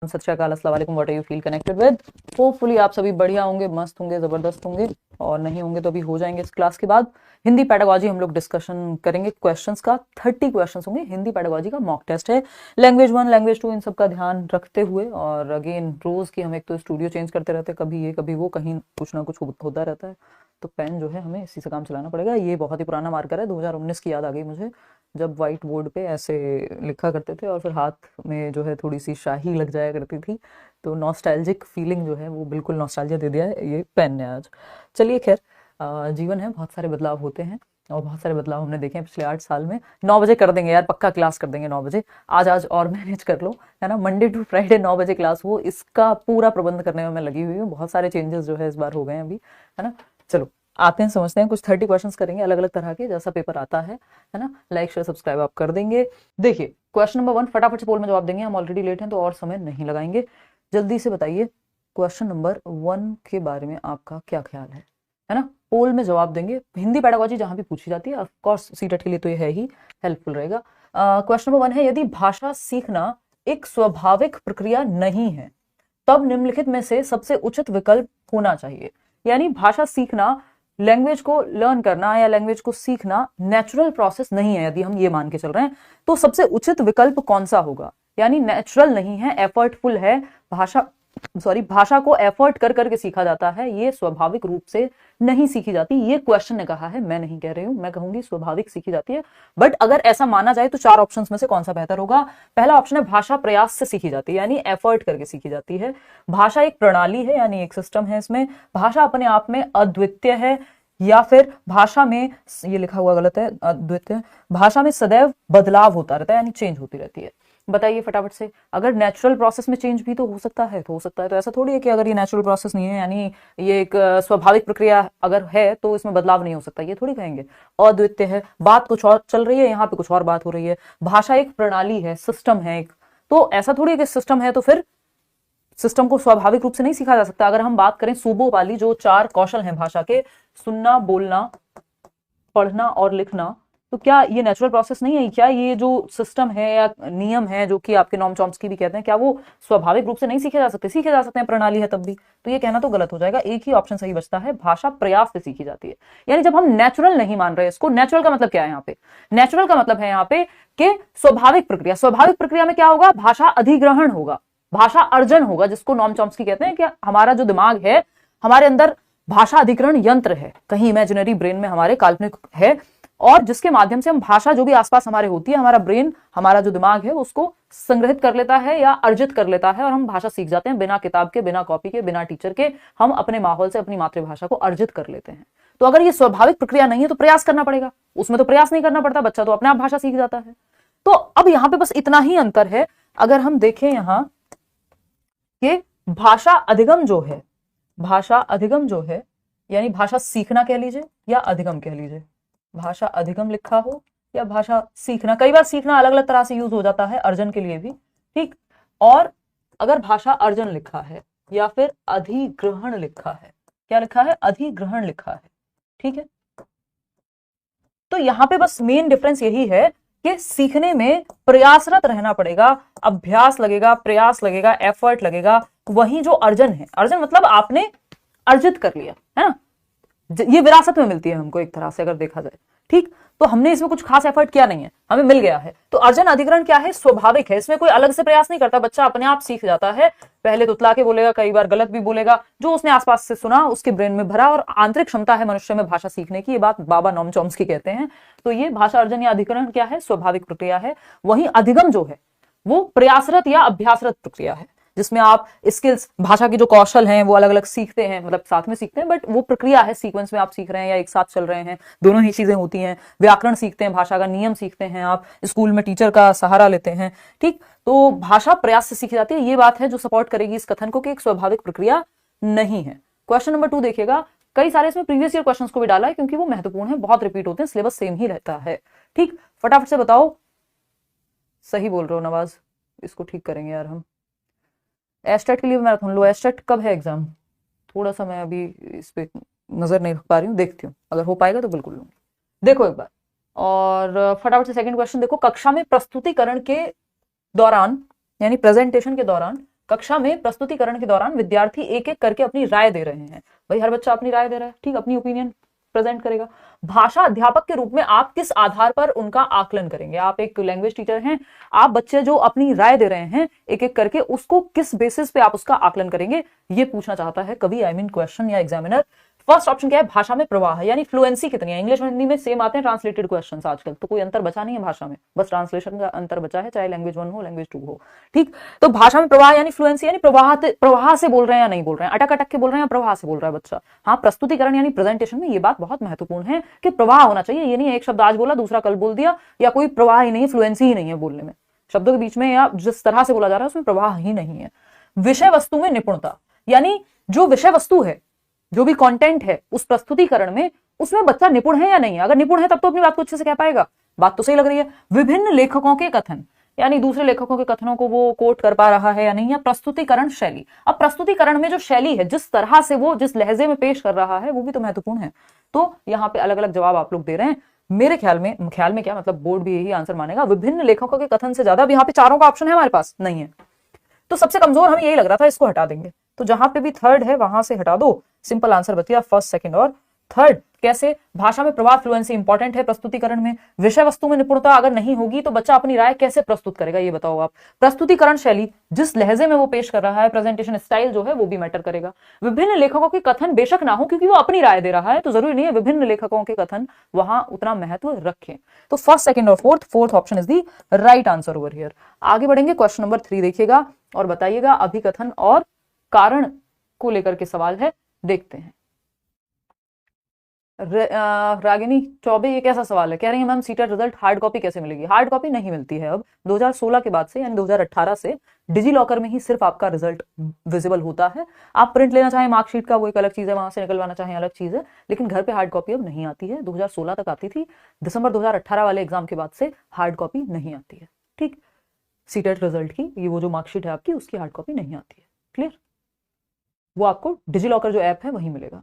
सत श्री अकाल, अस्सलाम वालेकुम। What are you feel connected with. Hopefully आप सभी बढ़िया होंगे, मस्त होंगे, जबरदस्त होंगे, और नहीं होंगे तो अभी हो जाएंगे। इस क्लास के बाद हिंदी पेडागोजी हम लोग डिस्कशन करेंगे क्वेश्चंस का। 30 क्वेश्चंस होंगे। हिंदी पेडागोजी का मॉक टेस्ट है, लैंग्वेज 1 लैंग्वेज 2 इन सब का ध्यान रखते हुए। और अगेन रोज की हम एक तो स्टूडियो चेंज करते रहते हैं, कभी ये कभी वो, कहीं कुछ ना कुछ होता रहता है, तो पेन जो है हमें इसी से काम चलाना पड़ेगा। ये बहुत ही पुराना मार्कर है, 2019 की याद आ गई मुझे, जब व्हाइट बोर्ड पे ऐसे लिखा करते थे और फिर हाथ में जो है थोड़ी सी शाही लग जाया करती थी, तो नॉस्टैल्जिक फीलिंग जो है वो बिल्कुल नॉस्टैल्जिया दे दिया है ये पेन ने आज। चलिए खैर, जीवन है, बहुत सारे बदलाव होते हैं और बहुत सारे बदलाव हमने देखे हैं पिछले 8 साल में। 9 बजे कर देंगे यार, पक्का क्लास कर देंगे 9 बजे। आज और मैनेज कर लो, है ना। मंडे टू फ्राइडे 9 बजे क्लास हो, इसका पूरा प्रबंध करने में मैं लगी हुई हूँ। बहुत सारे चेंजेस जो है इस बार हो गए हैं अभी, है ना। चलो आते हैं, समझते हैं। कुछ 30 क्वेश्चंस करेंगे अलग अलग तरह के, जैसा पेपर आता है ना। लाइक शेयर सब्सक्राइब आप कर देंगे। देखिए क्वेश्चन नंबर 1 फटाफट से पोल में जवाब देंगे, हम ऑलरेडी लेट हैं तो और समय नहीं लगाएंगे। जल्दी से बताइए क्वेश्चन नंबर 1 के बारे में आपका क्या ख्याल है ना। पोल में जवाब देंगे। हिंदी पेडागोजी जहां भी पूछी जाती है, ऑफ कोर्स सीटेट के लिए तो ये है ही, हेल्पफुल रहेगा। क्वेश्चन नंबर 1 है, यदि भाषा सीखना एक स्वाभाविक प्रक्रिया नहीं है तब निम्नलिखित में से सबसे उचित विकल्प होना चाहिए। यानी भाषा सीखना, लैंग्वेज को लर्न करना या लैंग्वेज को सीखना नेचुरल प्रोसेस नहीं है, यदि हम ये मान के चल रहे हैं तो सबसे उचित विकल्प कौन सा होगा। यानी नेचुरल नहीं है, एफर्टफुल है। भाषा को एफर्ट कर करके सीखा जाता है, ये स्वाभाविक रूप से नहीं सीखी जाती। ये क्वेश्चन ने कहा है, मैं नहीं कह रही हूं, मैं कहूंगी स्वाभाविक सीखी जाती है। बट अगर ऐसा माना जाए तो 4 ऑप्शंस में से कौन सा बेहतर होगा। पहला ऑप्शन है भाषा प्रयास से सीखी जाती है, यानी एफर्ट करके सीखी जाती है। भाषा एक प्रणाली है, यानी एक सिस्टम है इसमें। भाषा अपने आप में अद्वितीय है। या फिर भाषा में, ये लिखा हुआ गलत है, अद्वितीय। भाषा में सदैव बदलाव होता रहता है, यानी चेंज होती रहती है। बताइए फटाफट से, अगर नेचुरल प्रोसेस में चेंज भी तो हो सकता है, तो ऐसा थोड़ी है कि अगर ये नेचुरल प्रोसेस नहीं है, यानी ये एक स्वाभाविक प्रक्रिया अगर है तो इसमें बदलाव नहीं हो सकता, ये थोड़ी कहेंगे। अद्वितीय है, बात कुछ और चल रही है, यहाँ पे कुछ और बात हो रही है। भाषा एक प्रणाली है, सिस्टम है एक, तो ऐसा थोड़ी है कि सिस्टम है तो फिर सिस्टम को स्वाभाविक रूप से नहीं सीखा जा सकता। अगर हम बात करें सूबों वाली जो 4 कौशल हैं भाषा के, सुनना, बोलना, पढ़ना और लिखना, तो क्या ये नेचुरल प्रोसेस नहीं है? क्या ये जो सिस्टम है या नियम है, जो कि आपके नॉम चॉम्स्की भी कहते हैं, क्या वो स्वाभाविक रूप से नहीं सीखे जा सकते? सीखे जा सकते हैं, प्रणाली है तब भी। तो ये कहना तो गलत हो जाएगा। एक ही ऑप्शन सही बचता है, भाषा प्रयास से सीखी जाती है। यानी जब हम नेचुरल नहीं मान रहे इसको, नेचुरल का मतलब क्या है यहाँ पे? नेचुरल का मतलब है यहाँ पे कि स्वाभाविक प्रक्रिया। स्वाभाविक प्रक्रिया में क्या होगा? भाषा अधिग्रहण होगा, भाषा अर्जन होगा, जिसको नॉम चॉम्स्की कहते हैं कि हमारा जो दिमाग है, हमारे अंदर भाषा अधिग्रहण यंत्र है, कहीं इमेजिनरी ब्रेन में हमारे काल्पनिक है, और जिसके माध्यम से हम भाषा जो भी आसपास हमारे होती है, हमारा ब्रेन, हमारा जो दिमाग है, उसको संग्रहित कर लेता है या अर्जित कर लेता है, और हम भाषा सीख जाते हैं बिना किताब के, बिना कॉपी के, बिना टीचर के। हम अपने माहौल से अपनी मातृभाषा को अर्जित कर लेते हैं। तो अगर ये स्वाभाविक प्रक्रिया नहीं है तो प्रयास करना पड़ेगा। उसमें तो प्रयास नहीं करना पड़ता, बच्चा तो अपने आप भाषा सीख जाता है। तो अब यहाँ पे बस इतना ही अंतर है। अगर हम देखें यहाँ कि भाषा अधिगम जो है, भाषा अधिगम जो है, यानी भाषा सीखना कह लीजिए या अधिगम कह लीजिए, भाषा अधिगम लिखा हो या भाषा सीखना, कई बार सीखना अलग अलग तरह से यूज हो जाता है, अर्जन के लिए भी, ठीक। और अगर भाषा अर्जन लिखा है या फिर अधिग्रहण लिखा है, क्या लिखा है? अधिग्रहण लिखा है, ठीक है। तो यहां पे बस मेन डिफरेंस यही है कि सीखने में प्रयासरत रहना पड़ेगा, अभ्यास लगेगा, प्रयास लगेगा, एफर्ट लगेगा। वहीं जो अर्जन है, अर्जन मतलब आपने अर्जित कर लिया, है ना, ये विरासत में मिलती है हमको एक तरह से अगर देखा जाए, ठीक। तो हमने इसमें कुछ खास एफर्ट किया नहीं है, हमें मिल गया है। तो अर्जन अधिग्रहण क्या है? स्वाभाविक है, इसमें कोई अलग से प्रयास नहीं करता, बच्चा अपने आप सीख जाता है। पहले तुतला के बोलेगा, कई बार गलत भी बोलेगा, जो उसने आसपास से सुना उसके ब्रेन में भरा, और आंतरिक क्षमता है मनुष्य में भाषा सीखने की। ये बात बाबा नॉम चॉम्स्की कहते हैं। तो ये भाषा अर्जन या अधिग्रहण क्या है? स्वाभाविक प्रक्रिया है। वहीं अधिगम जो है वो प्रयासरत या अभ्यासरत प्रक्रिया है, जिसमें आप स्किल्स, भाषा के जो कौशल हैं वो अलग अलग सीखते हैं, मतलब साथ में सीखते हैं, बट वो प्रक्रिया है, सीक्वेंस में आप सीख रहे हैं या एक साथ चल रहे हैं, दोनों ही चीजें होती हैं। व्याकरण सीखते हैं, भाषा का नियम सीखते हैं, आप स्कूल में टीचर का सहारा लेते हैं, ठीक। तो भाषा प्रयास से सीखी जाती है, ये बात है जो सपोर्ट करेगी इस कथन को कि एक स्वाभाविक प्रक्रिया नहीं है। क्वेश्चन नंबर 2 देखिएगा, कई सारे इसमें प्रीवियस ईयर क्वेश्चंस को भी डाला है क्योंकि वो महत्वपूर्ण है, बहुत रिपीट होते हैं, सिलेबस सेम ही रहता है, ठीक। फटाफट से बताओ, सही बोल रहे हो नवाज, इसको ठीक करेंगे यार हम। एस्टेट के लिए मैराथन लो, एस्टेट कब है एग्जाम? थोड़ा सा मैं अभी इस पे नजर नहीं रख पा रही हूँ, देखती हूँ, अगर हो पाएगा तो बिल्कुल लूंगी। देखो एक बार, और फटाफट से सेकंड क्वेश्चन देखो, कक्षा में प्रस्तुतिकरण के दौरान, यानी प्रेजेंटेशन के दौरान कक्षा में प्रस्तुतिकरण के दौरान विद्यार्थी एक एक करके अपनी राय दे रहे हैं। भाई हर बच्चा अपनी राय दे रहा है, ठीक, अपनी ओपिनियन प्रेजेंट करेगा। भाषा अध्यापक के रूप में आप किस आधार पर उनका आकलन करेंगे? आप एक लैंग्वेज टीचर हैं, आप बच्चे जो अपनी राय दे रहे हैं एक एक करके, उसको किस बेसिस पे आप उसका आकलन करेंगे, ये पूछना चाहता है कवि, आई मीन क्वेश्चन या एग्जामिनर। फर्स्ट ऑप्शन क्या है? भाषा में प्रवाह, यानी फ्लुएंसी कितनी है। इंग्लिश और हिंदी में सेम आते हैं ट्रांसलेटेड क्वेश्चंस आजकल, तो कोई अंतर बचा नहीं है भाषा में, बस ट्रांसलेशन का अंतर बचा है, चाहे लैंग्वेज 1 हो लैंग्वेज 2 हो, ठीक। तो भाषा में प्रवाह यानी फ्लुएंसी, यानी प्रवाह से बोल रहे हैं या नहीं बोल रहे हैं, अटक अटक के बोल रहे हैं या प्रवाह से बोल रहा है बच्चा। हाँ, प्रस्तुतिकरण यानी प्रेजेंटेशन में ये बात बहुत महत्वपूर्ण है कि प्रवाह होना चाहिए। ये नहीं है एक शब्द आज बोला दूसरा कल बोल दिया, या कोई प्रवाह ही नहीं है, फ्लुएंसी ही नहीं है बोलने में, शब्दों के बीच में या जिस तरह से बोला जा रहा है उसमें प्रवाह ही नहीं है। विषय वस्तु में निपुणता, यानी जो विषय वस्तु है, जो भी कंटेंट है उस प्रस्तुतिकरण में, उसमें बच्चा निपुण है या नहीं है। अगर निपुण है तब तो अपनी बात को अच्छे से कह पाएगा, बात तो सही लग रही है। विभिन्न लेखकों के कथन, यानी दूसरे लेखकों के कथनों को वो कोट कर पा रहा है या नहीं। या प्रस्तुतिकरण शैली, अब प्रस्तुतिकरण में जो शैली है, जिस तरह से वो जिस लहजे में पेश कर रहा है, वो भी तो महत्वपूर्ण है। तो यहाँ पे अलग अलग जवाब आप लोग दे रहे हैं। मेरे ख्याल में क्या मतलब, बोर्ड भी यही आंसर मानेगा। विभिन्न लेखकों के कथन से ज्यादा, अब यहाँ पे चारों का ऑप्शन है हमारे पास, नहीं है, तो सबसे कमजोर हमें यही लग रहा था, इसको हटा देंगे। तो जहां पे भी थर्ड है वहां से हटा दो, सिंपल आंसर बतिया फर्स्ट, सेकंड और थर्ड। कैसे? भाषा में प्रवाह, फ्लुएंसी इंपॉर्टेंट है प्रस्तुतिकरण में। विषय वस्तु में निपुणता अगर नहीं होगी तो बच्चा अपनी राय कैसे प्रस्तुत करेगा, ये बताओ आप। प्रस्तुतिकरण शैली, जिस लहजे में वो पेश कर रहा है, प्रेजेंटेशन स्टाइल जो है वो भी मैटर करेगा। विभिन्न लेखकों के कथन बेशक ना हो, क्योंकि वो अपनी राय दे रहा है, तो जरूरी नहीं है विभिन्न लेखकों के कथन वहां उतना महत्व रखें। तो फर्स्ट, सेकंड और fourth option is the right answer over here. आगे बढ़ेंगे, क्वेश्चन नंबर 3 देखिएगा और बताइएगा। अभिकथन और कारण को लेकर के सवाल है, देखते हैं। रागिनी चौबे, ये कैसा सवाल है? कह रही है ma'am CTET result hard copy कैसे मिलेगी? हार्ड कॉपी नहीं मिलती है अब, 2016 के बाद से यानी 2018 से डिजी लॉकर में ही सिर्फ आपका रिजल्ट विजिबल होता है। आप प्रिंट लेना चाहें मार्कशीट का वो एक अलग चीज है, वहां से निकलवाना चाहें अलग चीज है, लेकिन घर पे हार्ड कॉपी अब नहीं आती है। 2016 तक आती थी, दिसंबर 2018 वाले एग्जाम के बाद से हार्ड कॉपी नहीं आती है, ठीक। सीटेट रिजल्ट की ये वो जो मार्कशीट है आपकी, उसकी हार्ड कॉपी नहीं आती है, क्लियर। वो आपको डिजी लॉकर जो ऐप है वही मिलेगा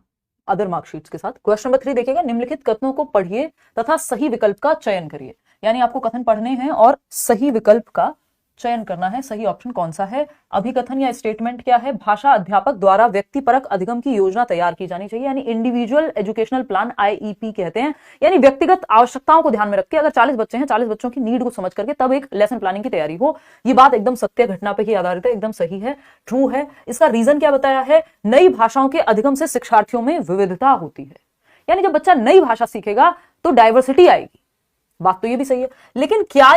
अदर मार्कशीट्स के साथ। क्वेश्चन नंबर 3 देखिएगा। निम्नलिखित कथनों को पढ़िए तथा सही विकल्प का चयन करिए, यानी आपको कथन पढ़ने हैं और सही विकल्प का चयन करना है। सही ऑप्शन कौन सा है? अभिकथन या स्टेटमेंट क्या है? भाषा अध्यापक द्वारा व्यक्तिपरक अधिगम की योजना तैयार की जानी चाहिए, यानी इंडिविजुअल एजुकेशनल प्लान, IEP कहते हैं, यानी व्यक्तिगत आवश्यकताओं को ध्यान में रख के, अगर 40 बच्चे हैं, 40 बच्चों की नीड को समझ करके तब एक लेसन प्लानिंग की तैयारी हो। ये बात एकदम सत्य घटना पे ही आधारित है, एकदम सही है, ट्रू है। इसका रीजन क्या बताया है? नई भाषाओं के अधिगम से शिक्षार्थियों में विविधता होती है, यानी जब बच्चा नई भाषा सीखेगा तो डाइवर्सिटी आएगी। बात तो ये भी सही है, लेकिन क्या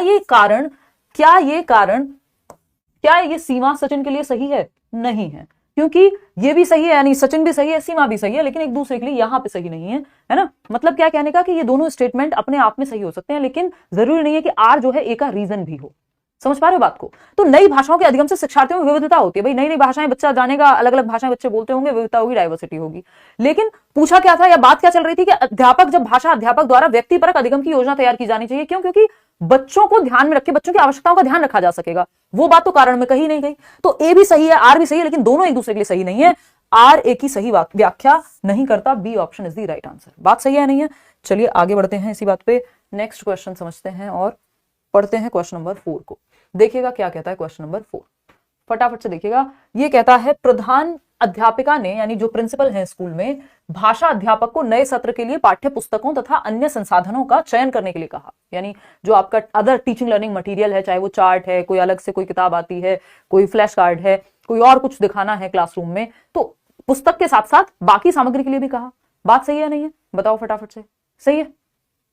ये सीमा सचिन के लिए सही है? नहीं है, क्योंकि ये भी सही है, यानी सचिन भी सही है, सीमा भी सही है, लेकिन एक दूसरे के लिए यहां पे सही नहीं है ना। मतलब क्या कहने का कि ये दोनों स्टेटमेंट अपने आप में सही हो सकते हैं, लेकिन जरूरी नहीं है कि आर जो है ए का रीजन भी हो। समझ पा रहे हो बात को? तो नई भाषाओं के अधिगम से शिक्षार्थियों में विविधता होती है। भाई नई नई भाषाएं बच्चा जानेगा, अलग अलग भाषाएं बच्चे बोलते होंगे, विविधता होगी, डाइवर्सिटी होगी। लेकिन पूछा क्या था या बात क्या चल रही थी कि भाषा अध्यापक द्वारा व्यक्तिपरक अधिगम की योजना तैयार की जानी चाहिए। क्यों? क्योंकि बच्चों को ध्यान में रख के बच्चों की आवश्यकताओं का ध्यान रखा जा सकेगा। वो बात तो कारण में कही नहीं गई। तो ए भी सही है, आर भी सही है, लेकिन दोनों एक दूसरे के लिए सही नहीं है। आर ए की सही व्याख्या नहीं करता। B option is the right answer. बात सही है नहीं है? चलिए आगे बढ़ते हैं इसी बात पे। नेक्स्ट क्वेश्चन समझते हैं और पढ़ते हैं क्वेश्चन नंबर 4 को। देखिएगा क्या कहता है क्वेश्चन नंबर 4, फटाफट से देखिएगा। ये कहता है प्रधान अध्यापिका ने, यानी जो प्रिंसिपल है स्कूल में, भाषा अध्यापक को नए सत्र के लिए पाठ्य पुस्तकों तथा अन्य संसाधनों का चयन करने के लिए कहा। यानी जो आपका अदर टीचिंग लर्निंग मटेरियल है, चाहे वो चार्ट है, कोई अलग से कोई किताब आती है, कोई फ्लैश कार्ड है, कोई और कुछ दिखाना है क्लासरूम में, तो पुस्तक के साथ साथ बाकी सामग्री के लिए भी कहा। बात सही है नहीं है? बताओ फटाफट से। सही है?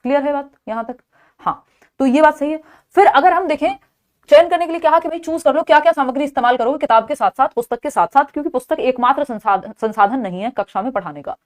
क्लियर है बात यहां तक? हाँ, तो ये बात सही है। फिर अगर हम देखें, चयन करने के लिए कहा कि भाई चूज कर लो क्या क्या सामग्री इस्तेमाल करोगे किताब के साथ साथ, पुस्तक के साथ साथ, क्योंकि पुस्तक एकमात्र संसाधन नहीं है कक्षा में पढ़ाने का।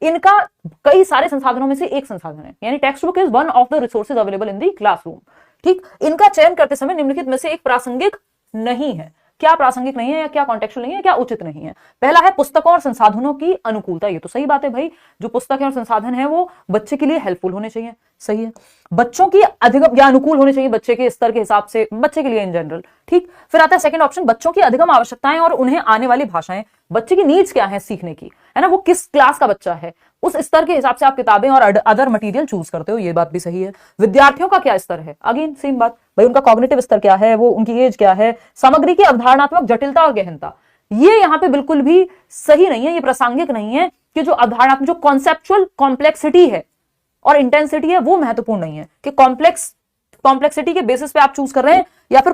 इनका कई सारे संसाधनों में से एक संसाधन है, यानी text book is one of the resources available in the classroom. ठीक, इनका चयन करते समय निम्नलिखित में से एक प्रासंगिक नहीं है। क्या प्रासंगिक नहीं है या क्या कॉन्टेक्चुअल नहीं है, क्या उचित नहीं है? पहला है पुस्तकों और संसाधनों की अनुकूलता। ये तो सही बात है भाई, जो पुस्तक है और संसाधन है वो बच्चे के लिए हेल्पफुल होने चाहिए। सही है। बच्चों की अधिगम या अनुकूल होने चाहिए, बच्चे के स्तर के हिसाब से, बच्चे के लिए इन जनरल। ठीक, फिर आता है सेकंड ऑप्शन, बच्चों की अधिगम आवश्यकताएं और उन्हें आने वाली भाषाएं। बच्चे की नीड्स क्या है सीखने की, है ना, वो किस क्लास का बच्चा है, उस स्तर के हिसाब से आप किताबें और अदर मटेरियल चूज करते हो, ये बात भी सही है। विद्यार्थियों का क्या स्तर है, अगेन सेम बात, भाई उनका कॉग्निटिव स्तर क्या है, वो उनकी एज क्या है, सामग्री की अवधारणात्मक जटिलता और गहनता, ये यहां पे बिल्कुल भी सही नहीं है, ये प्रासंगिक नहीं है कि जो अवधारणात्मक, जो कॉन्सेप्चुअल कॉम्प्लेक्सिटी है और इंटेंसिटी है वो महत्वपूर्ण नहीं है, कि कॉम्प्लेक्सिटी के बेसिस पे आप चूज कर रहे हैं या फिर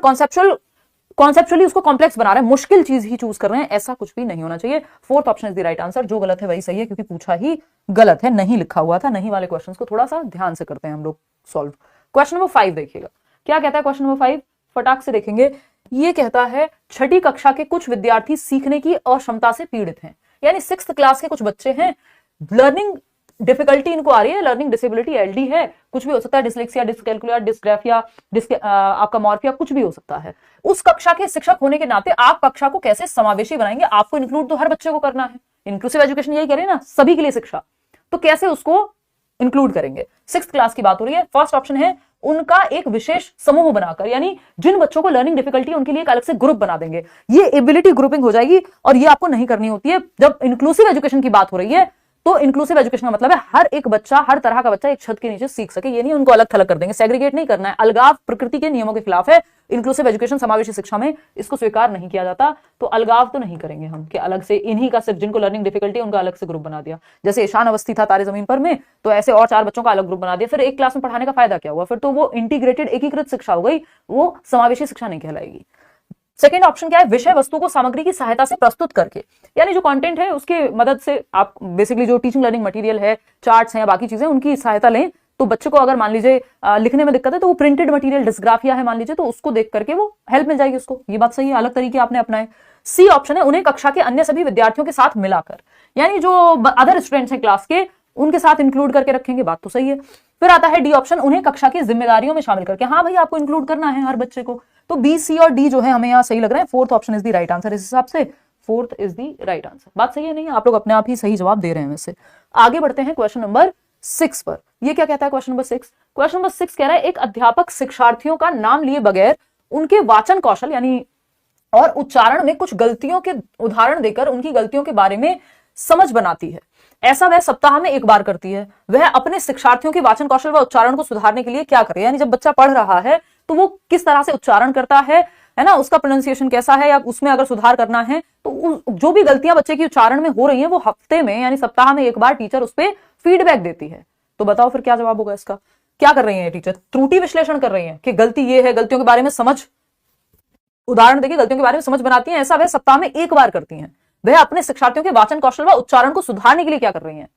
कॉन्सेप्चुअली उसको कॉम्प्लेक्स बना रहे हैं, मुश्किल चीज ही चूज कर रहे हैं, ऐसा कुछ भी नहीं होना चाहिए। Fourth option is the right answer. जो गलत है वही सही है, क्योंकि पूछा ही गलत है, नहीं लिखा हुआ था। नहीं वाले क्वेश्चंस को थोड़ा सा ध्यान से करते हैं हम लोग सॉल्व। क्वेश्चन नंबर 5 देखिएगा, क्या कहता है क्वेश्चन नंबर 5, फटाक से देखेंगे। ये कहता है छठी कक्षा के कुछ विद्यार्थी सीखने की अक्षमता से पीड़ित हैं, यानी 6th क्लास के कुछ बच्चे हैं, लर्निंग डिफिकल्टी इनको आ रही है, लर्निंग डिसेबिलिटी एलडी है, कुछ भी हो सकता है, डिसलेक्सिया, डिसकैलकुलिया, डिसग्राफिया, आपका मॉर्फिया, कुछ भी हो सकता है। उस कक्षा के शिक्षक होने के नाते आप कक्षा को कैसे समावेशी बनाएंगे, आपको इंक्लूड तो हर बच्चे को करना है, इंक्लूसिव एजुकेशन यही करें ना, सभी के लिए शिक्षा, तो कैसे उसको इंक्लूड करेंगे। 6th क्लास की बात हो रही है। फर्स्ट ऑप्शन है उनका एक विशेष समूह बनाकर, यानी जिन बच्चों को लर्निंग डिफिकल्टी उनके लिए एक अलग से ग्रुप बना देंगे, ये एबिलिटी ग्रुपिंग हो जाएगी, और ये आपको नहीं करनी होती है। जब इंक्लूसिव एजुकेशन की बात हो रही है तो इंक्लूसिव एजुकेशन का मतलब है हर एक बच्चा, हर तरह का बच्चा एक छत के नीचे सीख सके, ये नहीं उनको अलग थलग कर देंगे, सेग्रीगेट नहीं करना है। अलगाव प्रकृति के नियमों के खिलाफ है, इंक्लूसिव एजुकेशन, समावेशी शिक्षा में इसको स्वीकार नहीं किया जाता। तो अलगाव तो नहीं करेंगे हम कि अलग से इन्हीं का, सिर्फ जिनको लर्निंग डिफिकल्टी उनका अलग से ग्रुप बना दिया, जैसे ईशान अवस्थी था तारे जमीन पर में, तो ऐसे और 4 बच्चों का अलग ग्रुप बना दिया, फिर एक क्लास में पढ़ाने का फायदा क्या हुआ, फिर तो वो इंटीग्रेटेड एकीकृत शिक्षा हो गई, वो समावेशी शिक्षा नहीं कहलाएगी। सेकेंड ऑप्शन क्या है, विषय वस्तु को सामग्री की सहायता से प्रस्तुत करके, यानी जो कंटेंट है उसके मदद से आप बेसिकली जो टीचिंग लर्निंग मटेरियल है, चार्ट्स हैं या बाकी चीजें, उनकी सहायता लें। तो बच्चे को अगर मान लीजिए लिखने में दिक्कत है तो वो प्रिंटेड मटेरियल, डिस्ग्राफिया है मान लीजिए, तो उसको देख करके वो हेल्प मिल जाएगी उसको, ये बात सही है, अलग तरीके आपने अपनाए। सी ऑप्शन है उन्हें कक्षा के अन्य सभी विद्यार्थियों के साथ मिलाकर, यानी जो अदर स्टूडेंट्स हैं क्लास के उनके साथ इंक्लूड करके रखेंगे, बात तो सही है। फिर आता है डी ऑप्शन, उन्हें कक्षा की जिम्मेदारियों में शामिल करके, हाँ भाई आपको इंक्लूड करना है हर बच्चे को। तो बी, सी और डी जो है हमें यहाँ सही लग रहा है। Fourth option is the right answer, इस हिसाब से fourth is the right answer. बात सही है नहीं, आप लोग अपने आप ही सही जवाब दे रहे हैं वैसे। आगे बढ़ते हैं क्वेश्चन नंबर 6 पर। ये क्या कहता है क्वेश्चन नंबर 6? क्वेश्चन नंबर 6 कह रहा है एक अध्यापक शिक्षार्थियों का नाम लिए बगैर उनके वाचन कौशल यानी और उच्चारण में कुछ गलतियों के उदाहरण देकर उनकी गलतियों के बारे में समझ बनाती है। ऐसा वह सप्ताह में एक बार करती है। वह अपने शिक्षार्थियों के वाचन कौशल व उच्चारण को सुधारने के लिए क्या करे, यानी जब बच्चा पढ़ रहा है तो वो किस तरह से उच्चारण करता है ना, उसका प्रोनाउंसिएशन कैसा है, या उसमें अगर सुधार करना है तो जो भी गलतियां बच्चे की उच्चारण में हो रही हैं वो हफ्ते में यानी सप्ताह में एक बार टीचर उस पर फीडबैक देती है। तो बताओ फिर क्या जवाब होगा इसका। क्या कर रही है टीचर? त्रुटि विश्लेषण कर रही है कि गलती ये है, गलतियों के बारे में समझ, उदाहरण देखिए, गलतियों के बारे में समझ बनाती हैं। ऐसा वह सप्ताह में एक बार करती हैं। वह अपने शिक्षार्थियों के वाचन कौशल व उच्चारण को सुधारने के लिए क्या कर रही हैं?